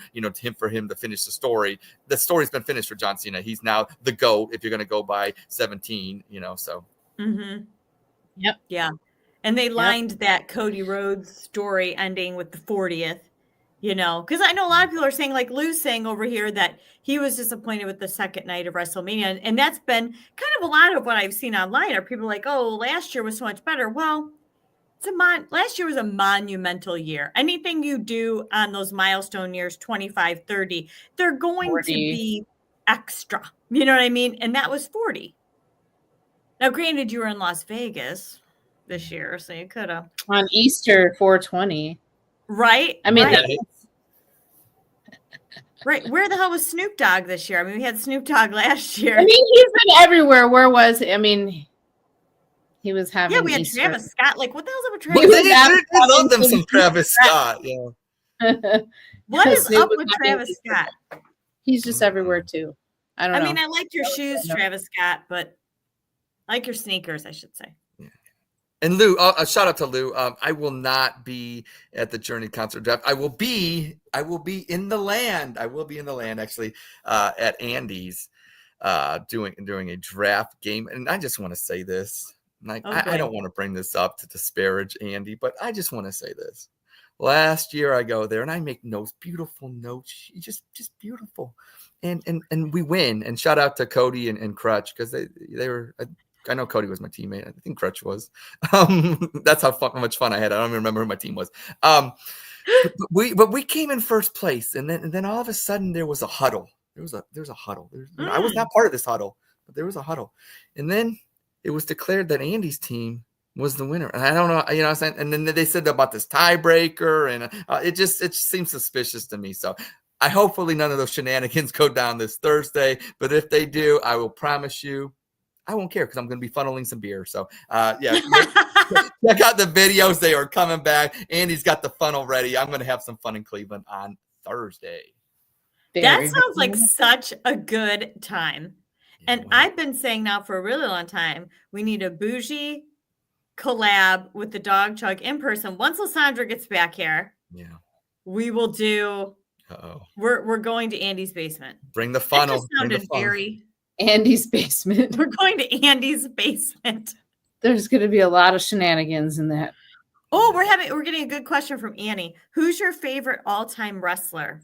for him to finish the story. The story's been finished for John Cena. He's now the GOAT if you're going to go by 17, so. Mm-hmm. Yep. Yeah. And they lined that Cody Rhodes story ending with the 40th. Because I know a lot of people are saying, like Lou's saying over here, that he was disappointed with the second night of WrestleMania. And that's been kind of a lot of what I've seen online are people like, oh, last year was so much better. Well, last year was a monumental year. Anything you do on those milestone years, 25, 30, they're going 40. to be extra. You know what I mean? And that was 40. Now, granted, you were in Las Vegas this year, so you could have. On Easter 420. Right? I mean, right. Where the hell was Snoop Dogg this year? I mean, we had Snoop Dogg last year. I mean, he's been everywhere. Where was he? I mean, he was having. Yeah, we had Easter. Travis Scott. Like, what the hell's up with They Travis? love them some Travis Scott. Yeah. What is up with Travis Scott? He's just everywhere too. I don't know. I mean, I like your shoes, Travis Scott, but I like your sneakers, I should say. And Lou, a shout out to Lou. I will not be at the Journey concert draft. I will be in the land. I will be in the land actually at Andy's doing a draft game. And I just want to say this. Like I don't want to bring this up to disparage Andy, but I just want to say this. Last year I go there and I make notes, beautiful notes, just beautiful, and we win. And shout out to Cody and Crutch because they were. I know Cody was my teammate. I think Crutch was. That's how much fun I had. I don't even remember who my team was. But we came in first place, and then all of a sudden there was a huddle. There was a huddle. I was not part of this huddle, but there was a huddle, and then it was declared that Andy's team was the winner. And I don't know, what I'm saying. And then they said about this tiebreaker, and it seems suspicious to me. So hopefully none of those shenanigans go down this Thursday. But if they do, I will promise you, I won't care because I'm going to be funneling some beer. So, yeah, Check out the videos. They are coming back. Andy's got the funnel ready. I'm going to have some fun in Cleveland on Thursday. That sounds like such a good time. And I've been saying now for a really long time, we need a bougie collab with the Dog Chug in person. Once Lysandra gets back here, we will do. We're going to Andy's basement. Bring the funnel. That just sounded very Andy's basement. We're going to Andy's basement. There's going to be a lot of shenanigans in that. Oh, we're getting a good question from Annie. Who's your favorite all-time wrestler?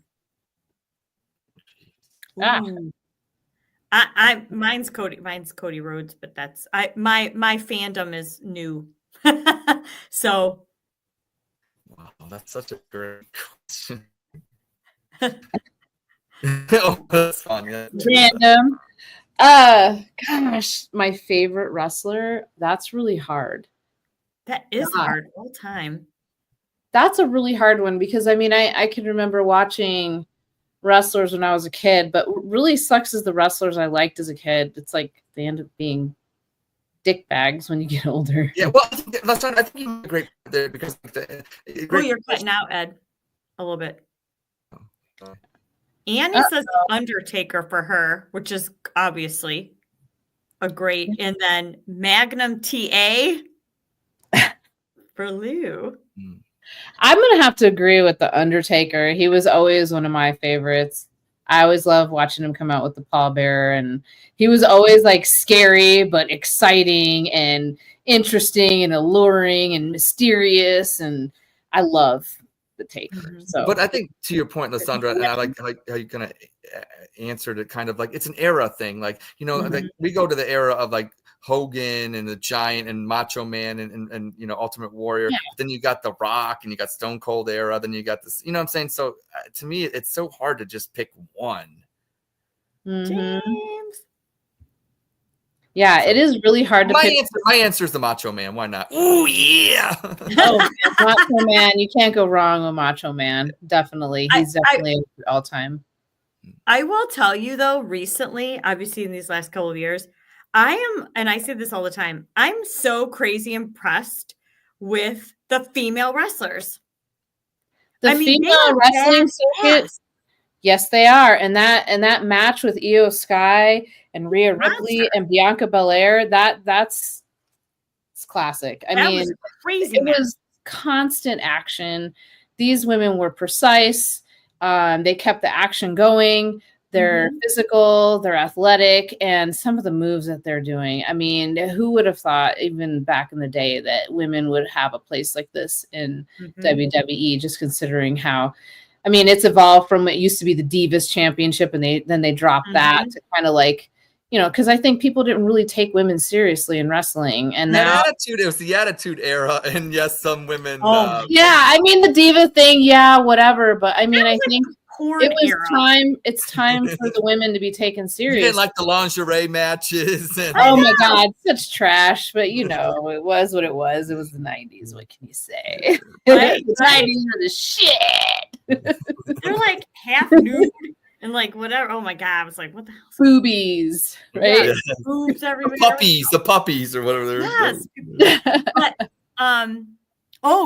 Mine's Cody Rhodes, but that's my fandom is new. So wow, that's such a great question. Oh, that's fun. Random. Gosh, my favorite wrestler. That's really hard. That is hard all time. That's a really hard one because I can remember watching wrestlers when I was a kid, but what really sucks is the wrestlers I liked as a kid. It's like they end up being dick bags when you get older. Yeah, well, I think you're great there because you're cutting out, Ed, a little bit. Annie says Undertaker for her, which is obviously a great, and then Magnum TA for Lou. I'm going to have to agree with The Undertaker. He was always one of my favorites. I always loved watching him come out with the pallbearer, and he was always like scary, but exciting and interesting and alluring and mysterious. And I love the Taker. So, but I think to your point, Lysandra, and I like how you kind of answered it kind of like it's an era thing. Like, like we go to the era of like Hogan and the Giant and Macho Man and Ultimate Warrior. Then you got The Rock and you got Stone Cold era. Then you got this, what I'm saying? So to me, it's so hard to just pick one. James. Yeah, it is really hard to pick. My answer is the Macho Man. Why not? Oh, yeah. Macho Man. You can't go wrong with Macho Man. Definitely. He's definitely all time. I will tell you, though, recently, obviously in these last couple of years, I am, and I say this all the time, I'm so crazy impressed with the female wrestlers. The female wrestling circuit. Yes, they are. And that match with Io Sky and Rhea Ripley and Bianca Belair, that's classic. I mean, was crazy. It was constant action. These women were precise. They kept the action going. They're physical, they're athletic, and some of the moves that they're doing. I mean, who would have thought even back in the day that women would have a place like this in WWE, just considering how, it's evolved from it used to be the Divas Championship, and then they dropped that to kind of like, because I think people didn't really take women seriously in wrestling. And now it was the Attitude Era, and yes, some women. The Diva thing, whatever. But I think it was time. It's time for the women to be taken seriously. You didn't like the lingerie matches. Oh my God, such trash! But it was what it was. It was the 90s. What can you say? Right? The 90s were the shit. They're like half nude and like whatever. Oh my God, I was like, what the hell? Boobies, right? Yeah, boobs everywhere. The puppies, or whatever they're. Yes, but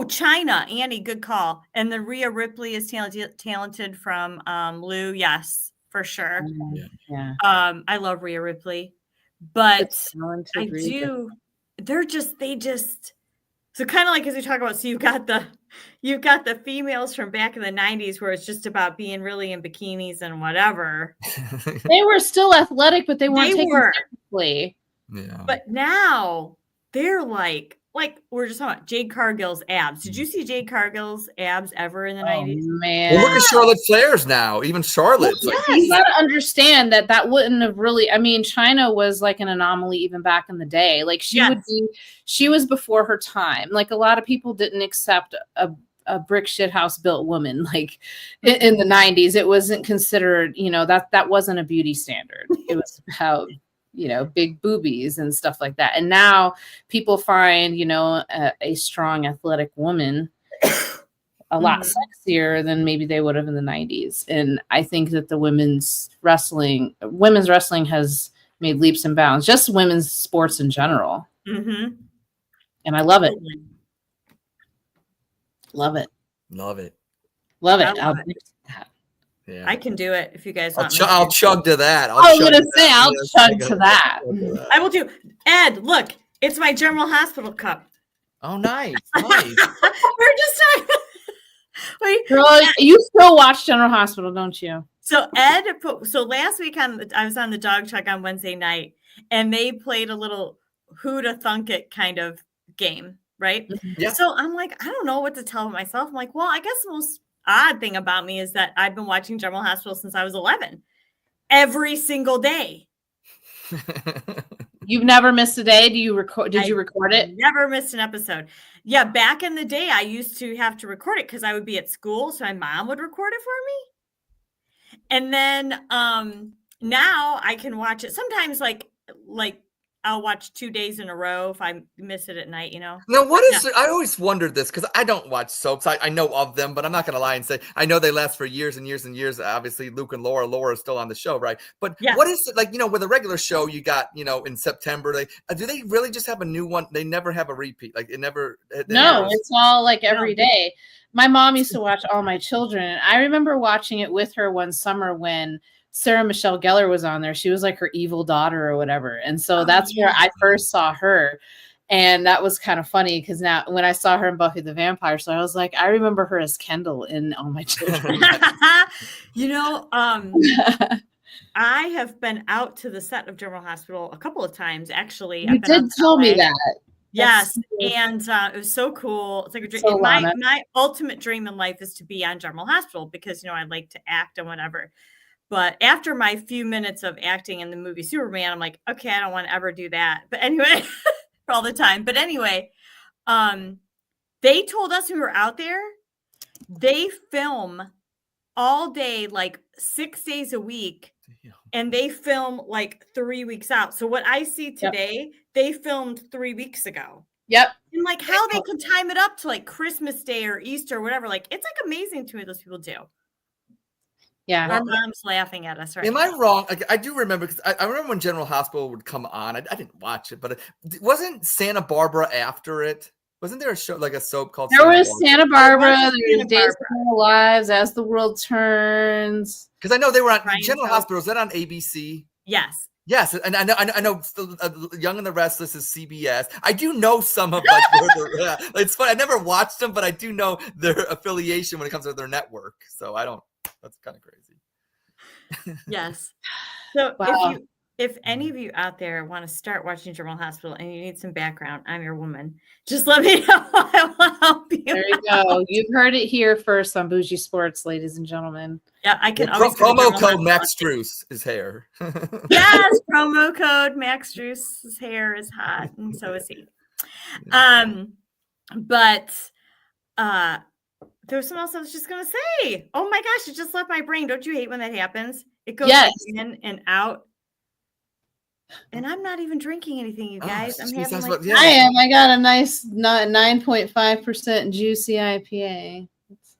China, Annie, good call. And the Rhea Ripley is talented from Lou. Yes, for sure. Yeah. I love Rhea Ripley, but I Rhea. do. They just. So kind of like as we talk about, so you've got the females from back in the 90s where it's just about being really in bikinis and whatever. They were still athletic, but they weren't taken seriously. Yeah. But now they're like we're just talking about Jade Cargill's abs. Did you see Jade Cargill's abs ever in the 90s? Man. Well, look at Charlotte Flair's now. Even Charlotte. You got to understand that wouldn't have really. China was like an anomaly even back in the day. Like she was before her time. Like a lot of people didn't accept a brick shit house built woman. Like in the 90s, it wasn't considered. That wasn't a beauty standard. It was about big boobies and stuff like that. And now people find, a strong athletic woman a lot sexier than maybe they would have in the 90s. And I think that the women's wrestling has made leaps and bounds, just women's sports in general. And I love it. Love it. Love it. Love I it. love I'll it. that. Yeah. I can do it if you guys I'll, want me I'll to. chug to that. I was going to say, that. I'll Yes, chug to that. I will do. Ed, look, it's my General Hospital cup. Oh, nice. Nice. We're just talking. Wait, Girl, you still watch General Hospital, don't you? so Ed put, so last week I was on the dog check on Wednesday night, and they played a little who to thunk it kind of game, right? Yeah. So I'm like, I don't know what to tell myself. I'm like, well, I guess the most odd thing about me is that I've been watching General Hospital since I was 11, every single day. You've never missed a day? Did you record it? Never missed an episode. Yeah, back in the day, I used to have to record it because I would be at school, so my mom would record it for me. And then now I can watch it sometimes like I'll watch 2 days in a row if I miss it at night, Now, I always wondered this because I don't watch soaps. I know of them, but I'm not going to lie and say I know they last for years and years and years. Obviously, Luke and Laura is still on the show, right? But what is it like, with a regular show you got, in September, do they really just have a new one? They never have a repeat. Like it's all like every day. My mom used to watch All My Children. I remember watching it with her one summer when Sarah Michelle Gellar was on there. She was like her evil daughter or whatever. And so that's where I first saw her. And that was kind of funny because now when I saw her in Buffy the Vampire Slayer, I was like, I remember her as Kendall in All My Children. I have been out to the set of General Hospital a couple of times, actually. You did tell me that. Yes. And it was so cool. It's like a dream. So my ultimate dream in life is to be on General Hospital because, I like to act and whatever. But after my few minutes of acting in the movie Superman, I'm like, okay, I don't want to ever do that. But anyway, for all the time. But anyway, they told us we were out there, they film all day, like 6 days a week, and they film like 3 weeks out. So what I see today, they filmed 3 weeks ago. Yep. And like how they can time it up to like Christmas Day or Easter or whatever. Like it's like amazing to me those people do. Yeah. Our mom's laughing at us right Am now. I wrong? I do remember because I remember when General Hospital would come on. I didn't watch it, but wasn't Santa Barbara after it? Wasn't there a show like a soap called? There was Santa Barbara. There was Days of Our Lives, As the World Turns. Because I know they were on General Hospital. Is that on ABC? Yes. Yes, and I know Young and the Restless is CBS. I do know some of like where it's funny. I never watched them, but I do know their affiliation when it comes to their network. So I don't. That's kind of crazy. Yes. So if any of you out there want to start watching General Hospital and you need some background, I'm your woman. Just let me know. I will help you. There you go. You've heard it here first on Bougie Sports, ladies and gentlemen. Yeah, I can promo code Max Struess' hair. Yes, promo code Max Struess' hair is hot, and so is he. But there was something else I was just gonna say. Oh my gosh, it just left my brain. Don't you hate when that happens? It goes in and out. And I'm not even drinking anything, you guys. I'm having like I am. I got a nice 9.5% juicy IPA.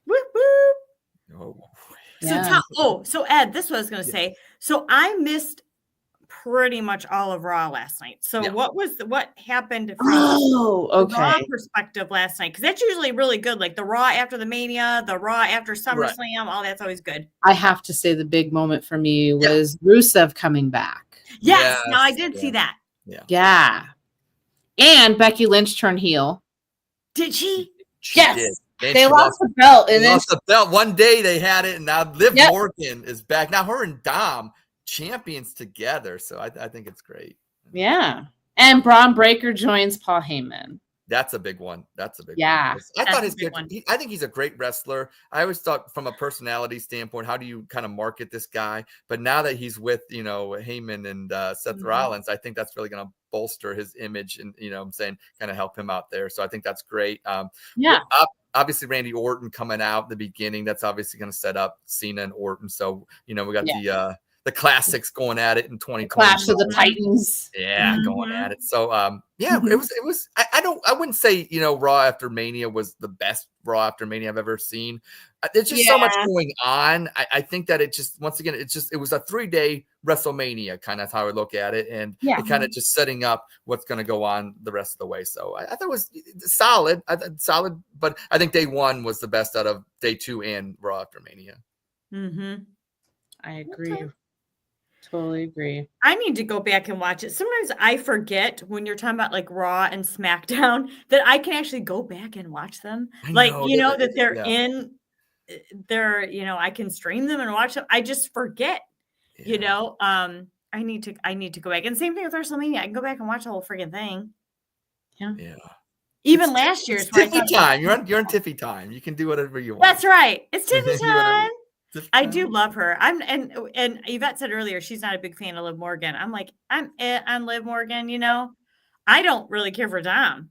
Whoop whoop. Oh. Yeah. So Ed, this is what I was gonna say. So I missed pretty much all of Raw last night. So what happened from the Raw perspective last night? Because that's usually really good. Like the Raw after the Mania, the Raw after SummerSlam, all that's always good. I have to say the big moment for me was Rusev coming back. Yes. Now I did see that. Yeah. And Becky Lynch turned heel. Did she? Yes. They lost the belt. And lost the belt. One day they had it, and now Liv Morgan is back. Now her and Dom champions together. So I think it's great. Yeah. And Braun Breaker joins Paul Heyman. That's a big one. That's a big one. Yeah. I thought I think he's a great wrestler. I always thought from a personality standpoint, how do you kind of market this guy? But now that he's with, Heyman and Seth Rollins, I think that's really going to bolster his image and, I'm saying kind of help him out there. So I think that's great. Obviously Randy Orton coming out in the beginning, that's obviously going to set up Cena and Orton. So, we got the classics going at it in 2020. Clash of the Titans. Yeah, going at it. So yeah, Mhm. it was I wouldn't say, Raw After Mania was the best Raw After Mania I've ever seen. There's just so much going on. I think that it just, once again, it was a 3-day WrestleMania, kind of how I look at it, and it kind of just setting up what's going to go on the rest of the way. So I thought it was solid. Solid, but I think day 1 was the best out of day 2 and Raw After Mania. Mm-hmm. I agree. Okay. Totally agree. I need to go back and watch it. Sometimes I forget when you're talking about like Raw and SmackDown that I can actually go back and watch them. That they're in there, I can stream them and watch them. I just forget, I need to go back. And same thing with WrestleMania. I can go back and watch the whole freaking thing. Yeah. Even last year's Tiffy time. You're on Tiffy time. You can do whatever you want. That's right. It's Tiffy time. I do love her. And Yvette said earlier she's not a big fan of Liv Morgan. I'm like, I'm on Liv Morgan, I don't really care for Dom.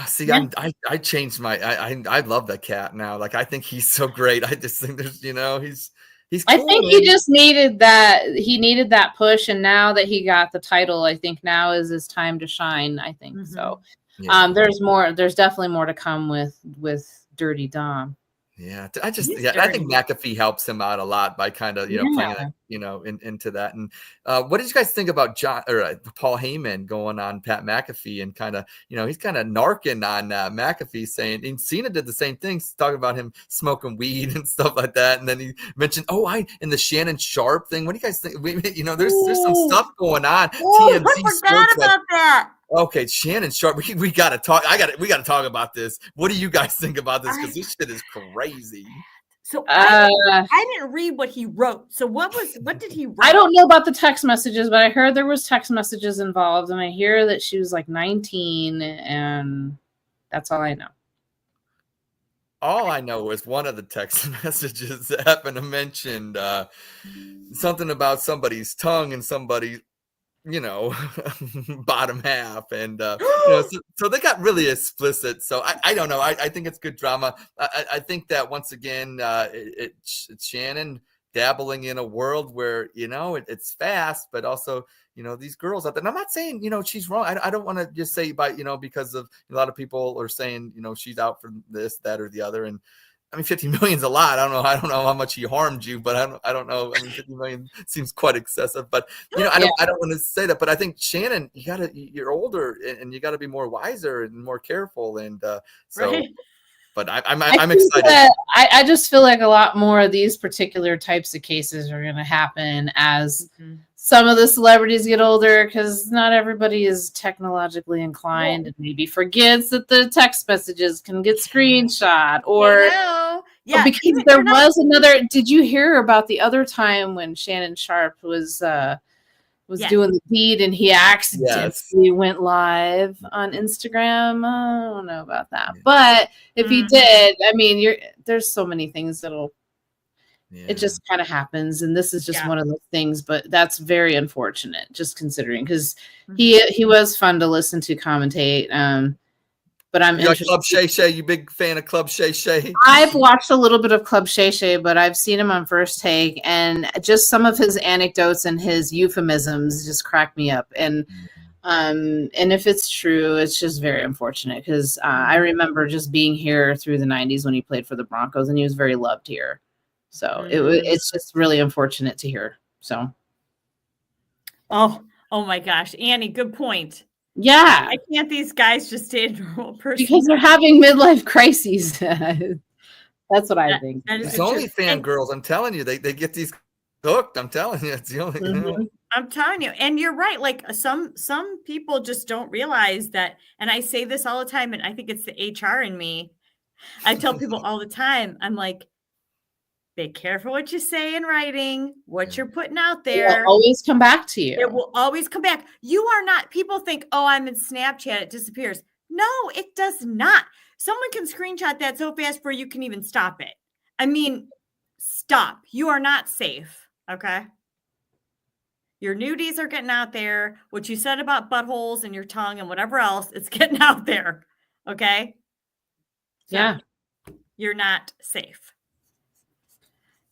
See, I changed my I love that cat now. Like, I think he's so great. I just think there's he's cool, I think he just needed that push, and now that he got the title, I think now is his time to shine. I think so. Yeah. There's definitely more to come with Dirty Dom. Yeah, I think McAfee helps him out a lot by kind of playing that, into that. And what did you guys think about Paul Heyman going on Pat McAfee and kind of he's kind of narking on McAfee, saying, and Cena did the same thing, talking about him smoking weed and stuff like that. And then he mentioned in the Shannon Sharp thing. What do you guys think? There's some stuff going on. I forgot about that. Okay, Shannon Sharp, we gotta talk. We gotta talk about this. What do you guys think about this? Because this shit is crazy. So I didn't read what he wrote. So what did he write? I don't know about the text messages, but I heard there was text messages involved, and I hear that she was like 19, and that's all I know. All I know is one of the text messages happened to mention something about somebody's tongue and somebody. Bottom half, and so they got really explicit. So I don't know. I think it's good drama. I think that once again, it's Shannon dabbling in a world where it's fast, but also these girls out there. And I'm not saying she's wrong. I don't want to just say because of a lot of people are saying she's out for this, that, or the other, and. I mean, 50 million is a lot. I don't know how much he harmed you, but I don't know. I mean, 50 million seems quite excessive, but I don't want to say that, but I think Shannon, you're older and you gotta be more wiser and more careful. And right. But I'm excited. I just feel like a lot more of these particular types of cases are going to happen as some of the celebrities get older, because not everybody is technologically inclined and maybe forgets that the text messages can get screenshot or because there was another. Did you hear about the other time when Shannon Sharp was doing the deed and he accidentally went live on Instagram? I don't know about that, but if he did, I mean, there's so many things that'll. Yeah. It just kind of happens, and this is just one of those things. But that's very unfortunate, just considering, because he was fun to listen to commentate. But I'm interested. Club Shay Shay, you big fan of Club Shay Shay? I've watched a little bit of Club Shay Shay, but I've seen him on First Take, and just some of his anecdotes and his euphemisms just crack me up. And if it's true, it's just very unfortunate, because I remember just being here through the 90s when he played for the Broncos, and he was very loved here. So it's just really unfortunate to hear. So, oh my gosh, Annie, good point. Yeah, why can't these guys just stay a normal person? Because they're having midlife crises. That's what I think. It's only fan girls. I'm telling you, they get these hooked. I'm telling you, it's the only. I'm telling you, and you're right. Like some people just don't realize that. And I say this all the time, and I think it's the HR in me. I tell people all the time. I'm like, be careful what you say in writing, what you're putting out there. It will always come back to you. It will always come back. You are not, people think, oh, I'm in Snapchat, it disappears. No, it does not. Someone can screenshot that so fast before you can even stop it. I mean, stop. You are not safe, okay? Your nudies are getting out there. What you said about buttholes and your tongue and whatever else, it's getting out there, okay? Yeah. You're not safe.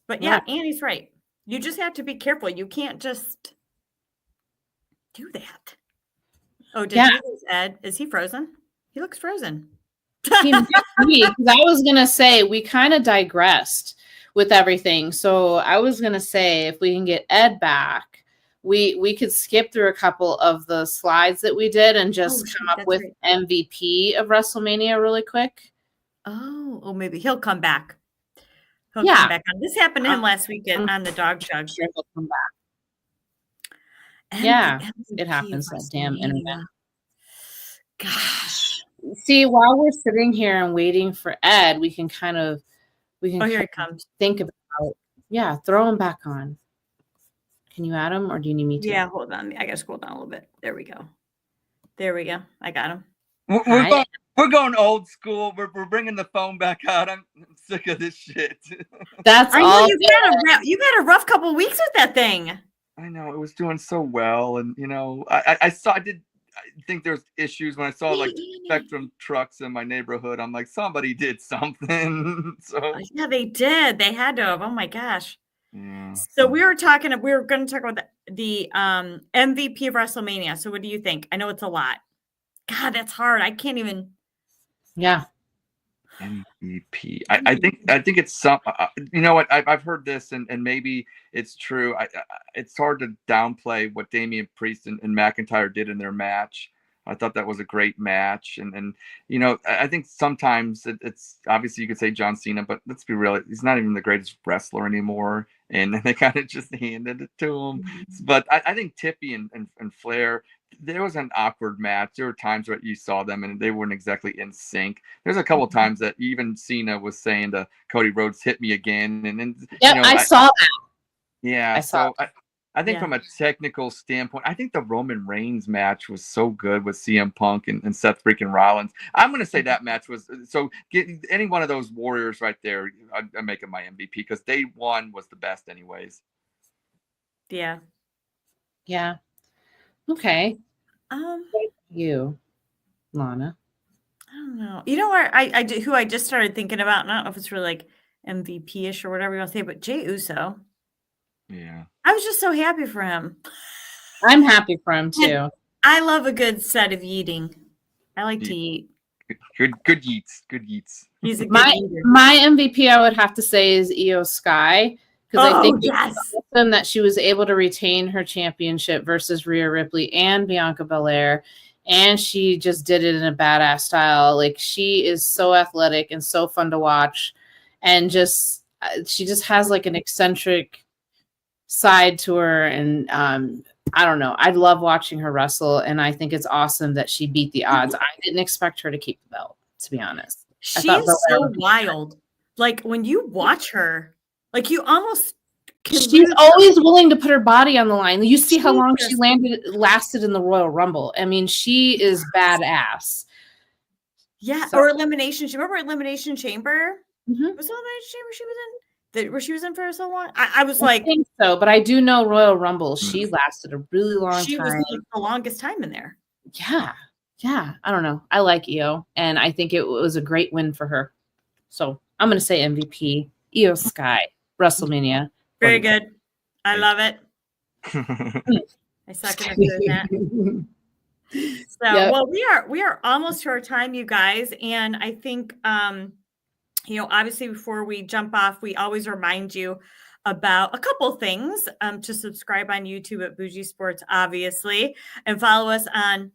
But yeah, Annie's right. You just have to be careful. You can't just do that. Oh, did you lose Ed? Is he frozen? He looks frozen. He might be, 'cause I was gonna say we kind of digressed with everything. So I was gonna say if we can get Ed back, we could skip through a couple of the slides that we did and just come up with MVP of WrestleMania really quick. Oh, maybe he'll come back. He'll Yeah. come back on. This happened to him last weekend on the dog chug. Sure, he'll come back. And Yeah, the it MVP happens, of that damn internet. WrestleMania. Gosh. See, while we're sitting here and waiting for Ed, we can Oh, here he comes. think about, throw him back on. Can you add him, or do you need me to? Yeah, hold on. I gotta scroll down a little bit. There we go. I got him. We're going old school. We're bringing the phone back out. I'm sick of this shit. That's I know all. you've had a rough couple weeks with that thing. I know it was doing so well, and I think there's issues when I saw like Spectrum trucks in my neighborhood. I'm like, somebody did something. So yeah, they did. They had to have. Oh my gosh. Yeah. So we were going to talk about the MVP of WrestleMania. So what do you think? I know it's a lot. God, that's hard. I can't even. Yeah. MVP. I think it's some. You know what? I've heard this, and maybe it's true. It's hard to downplay what Damian Priest and McIntyre did in their match. I thought that was a great match, and I think sometimes it's obviously you could say John Cena, but let's be real, he's not even the greatest wrestler anymore, and they kind of just handed it to him. But I think Tippy and Flair, there was an awkward match. There were times where you saw them and they weren't exactly in sync. There's a couple of times that even Cena was saying to Cody Rhodes, "Hit me again," and I saw that. Yeah, I think from a technical standpoint, I think the Roman Reigns match was so good with CM Punk and Seth freaking Rollins. I'm going to say that match was so. Getting any one of those warriors right there, I'm making my MVP because day one was the best, anyways. Yeah. Yeah. Okay. You, Lana. I don't know. You know what? Who I just started thinking about. I don't know if it's really like MVP-ish or whatever you want to say, but Jey Uso. Yeah. I was just so happy for him. I'm happy for him too. I love a good set of eating. I like to eat. Good eats. Good eats. He's a good eater. My MVP, I would have to say, is Io Sky. Because I think it's awesome that she was able to retain her championship versus Rhea Ripley and Bianca Belair. And she just did it in a badass style. Like, she is so athletic and so fun to watch. And she just has like an eccentric side to her. And I don't know. I love watching her wrestle. And I think it's awesome that she beat the odds. I didn't expect her to keep the belt, to be honest. She is so wild. Like, when you watch her, like, you almost she's always willing to put her body on the line. You see how long she lasted in the Royal Rumble. I mean, she is badass. Yeah, or Elimination. Remember Elimination Chamber? Mm-hmm. Was Elimination Chamber she was in? Where she was in for so long? I was like, I think so, but I do know Royal Rumble. She lasted a really long time. She was like the longest time in there. Yeah. I don't know. I like Io, and I think it was a great win for her. So I'm going to say MVP, Io Sky, WrestleMania. Very good. I love it. I second that. So, well, we are almost to our time, you guys, and I think obviously before we jump off, we always remind you about a couple things. To subscribe on YouTube at Bougie Sports, obviously, and follow us on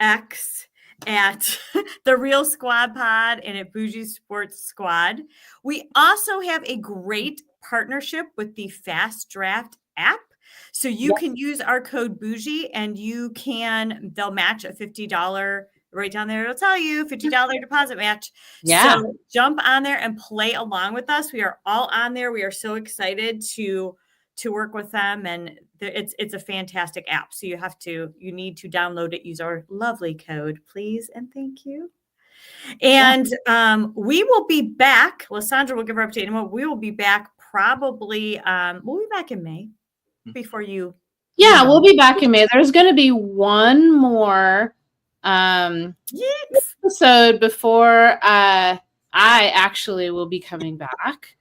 X at The Real Squad Pod and at Bougie Sports Squad. We also have a great partnership with the Fast Draft app. So you can use our code Bougie and they'll match a $50 right down there. It'll tell you $50 deposit match. Yeah. So jump on there and play along with us. We are all on there. We are so excited to work with them. And it's a fantastic app. So you need to download it. Use our lovely code, please. And thank you. And we will be back. Lysandra will give her update. And we will be back probably, we'll be back in May before you. Yeah, we'll be back in May. There's going to be one more episode before I actually will be coming back.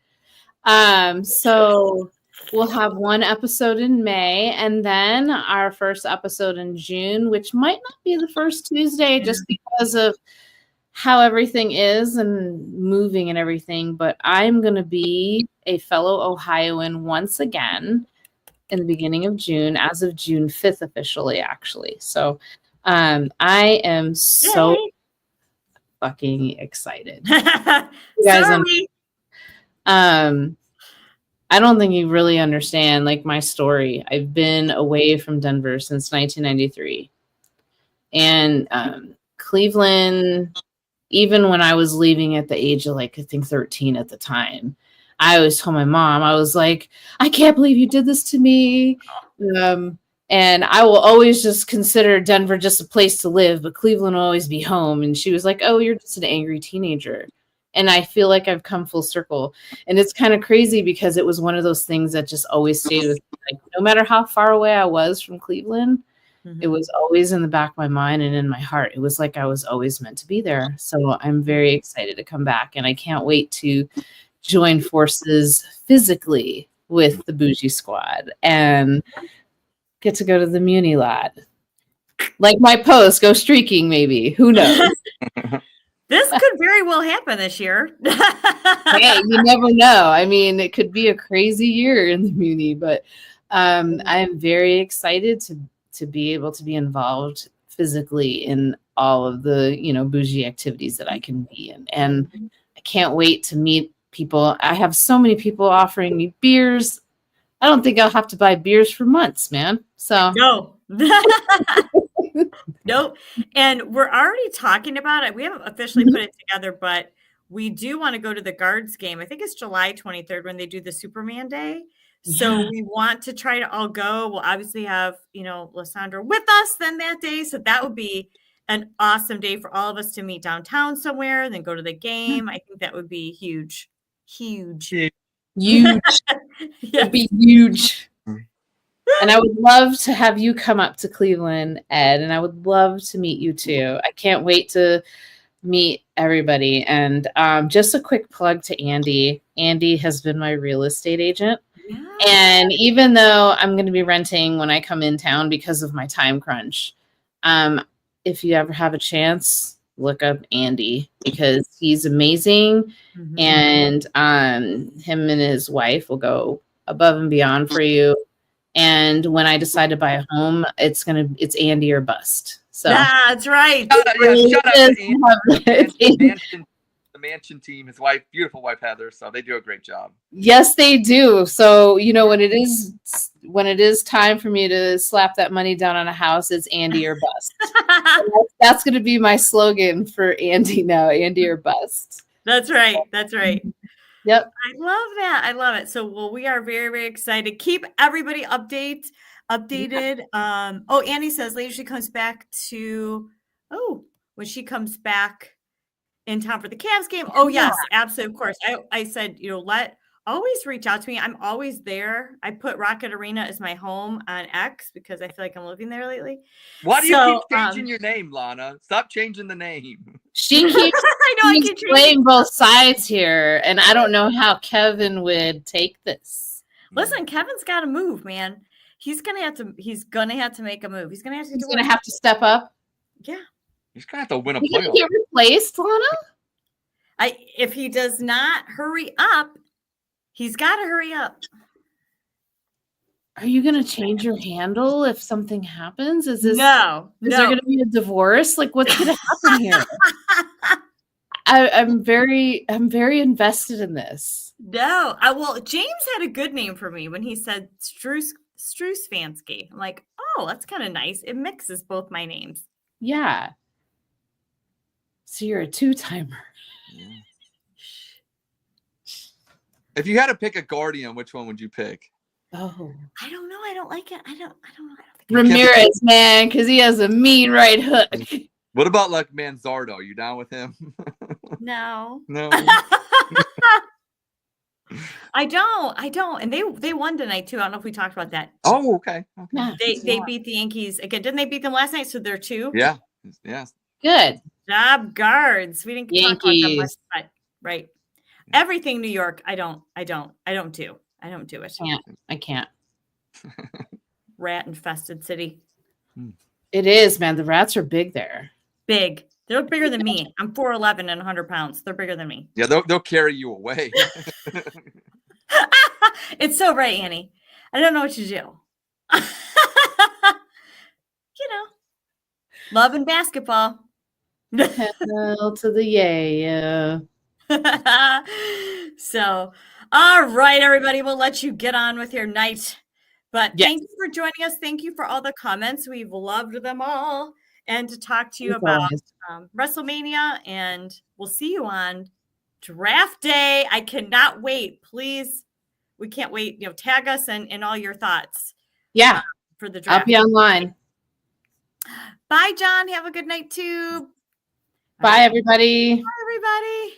So we'll have one episode in May, and then our first episode in June, which might not be the first Tuesday just because of how everything is and moving and everything. But I'm going to be a fellow Ohioan once again in the beginning of June, as of June 5th officially, actually. So I am so fucking excited. You guys, I don't think you really understand like my story. I've been away from Denver since 1993. And Cleveland, even when I was leaving at the age of like, I think 13 at the time, I always told my mom, I was like, I can't believe you did this to me. And I will always just consider Denver just a place to live, but Cleveland will always be home. And she was like, oh, you're just an angry teenager. And I feel like I've come full circle. And it's kind of crazy because it was one of those things that just always stayed with me. Like, no matter how far away I was from Cleveland, it was always in the back of my mind and in my heart. It was like I was always meant to be there. So I'm very excited to come back. And I can't wait to join forces physically with the Bougie Squad and get to go to the Muni lot. Like my post, go streaking maybe. Who knows? This could very well happen this year. Hey, you never know. I mean, it could be a crazy year in the Muni, but I'm very excited to be able to be involved physically in all of the, bougie activities that I can be in. And I can't wait to meet people. I have so many people offering me beers. I don't think I'll have to buy beers for months, man. So no. Nope. And we're already talking about it. We haven't officially put it together, but we do want to go to the Guards game. I think it's July 23rd when they do the Superman Day. So we want to try to all go. We'll obviously have, Lysandra with us then that day. So that would be an awesome day for all of us to meet downtown somewhere, then go to the game. I think that would be huge. Huge. Huge. It'd be huge. And I would love to have you come up to Cleveland, Ed, and I would love to meet you too. I can't wait to meet everybody. And just a quick plug to Andy. Andy has been my real estate agent. Yeah. And even though I'm going to be renting when I come in town because of my time crunch, if you ever have a chance, look up Andy because he's amazing. And him and his wife will go above and beyond for you. And when I decide to buy a home, it's Andy or bust. So that's right. Shout out to Andy, the mansion team, his wife, beautiful wife Heather. So they do a great job. Yes, they do. So when it is time for me to slap that money down on a house, it's Andy or bust. That's going to be my slogan for Andy now. Andy or bust. That's right. That's right. Yep. I love that. I love it. So, we are very, very excited. Keep everybody updated. Annie says later she comes back when she comes back in town for the Cavs game. Oh, yes, absolutely. Of course. I said, always reach out to me. I'm always there. I put Rocket Arena as my home on X because I feel like I'm living there lately. Why do you keep changing your name, Lana? Stop changing the name. She keeps I keep playing both sides here, and I don't know how Kevin would take this. Listen, Kevin's got to move, man. He's gonna have to make a move. He's gonna have to step up. Yeah. He's gonna have to win a playoff. Get replaced, Lana? If he does not hurry up, he's got to hurry up. Are you going to change your handle if something happens? Is there going to be a divorce? Like, what's going to happen here? I'm very invested in this. No. Well, James had a good name for me when he said Strusfansky. I'm like, oh, that's kind of nice. It mixes both my names. Yeah. So you're a two-timer. Yeah. If you had to pick a Guardian, which one would you pick? Oh, I don't know. I don't like it. I don't know. Ramirez, man, because he has a mean right hook. What about like Manzardo? You down with him? No. No. I don't. And they won tonight too. I don't know if we talked about that. Oh, okay. Yeah, they beat the Yankees again. Didn't they beat them last night? So they're 2. Yeah. Yes. Good Job, Guards. We didn't talk about them much, but right. Everything New York, I don't do. I don't do it. I can't. Rat infested city. It is, man. The rats are big there. Big. They're bigger than me. I'm 4'11" and 100 pounds. They're bigger than me. Yeah, they'll carry you away. It's so right, Annie. I don't know what to do. Love and basketball. Hell to the yeah. So, all right, everybody, we'll let you get on with your night. But Yes. thank you for joining us. Thank you for all the comments. We've loved them all. And to talk to you As about always. WrestleMania. And we'll see you on draft day. I cannot wait. Please, we can't wait. Tag us and all your thoughts Yeah. for the I'll draft. be online. Bye, John. Have a good night, too. Bye, everybody. Bye, everybody.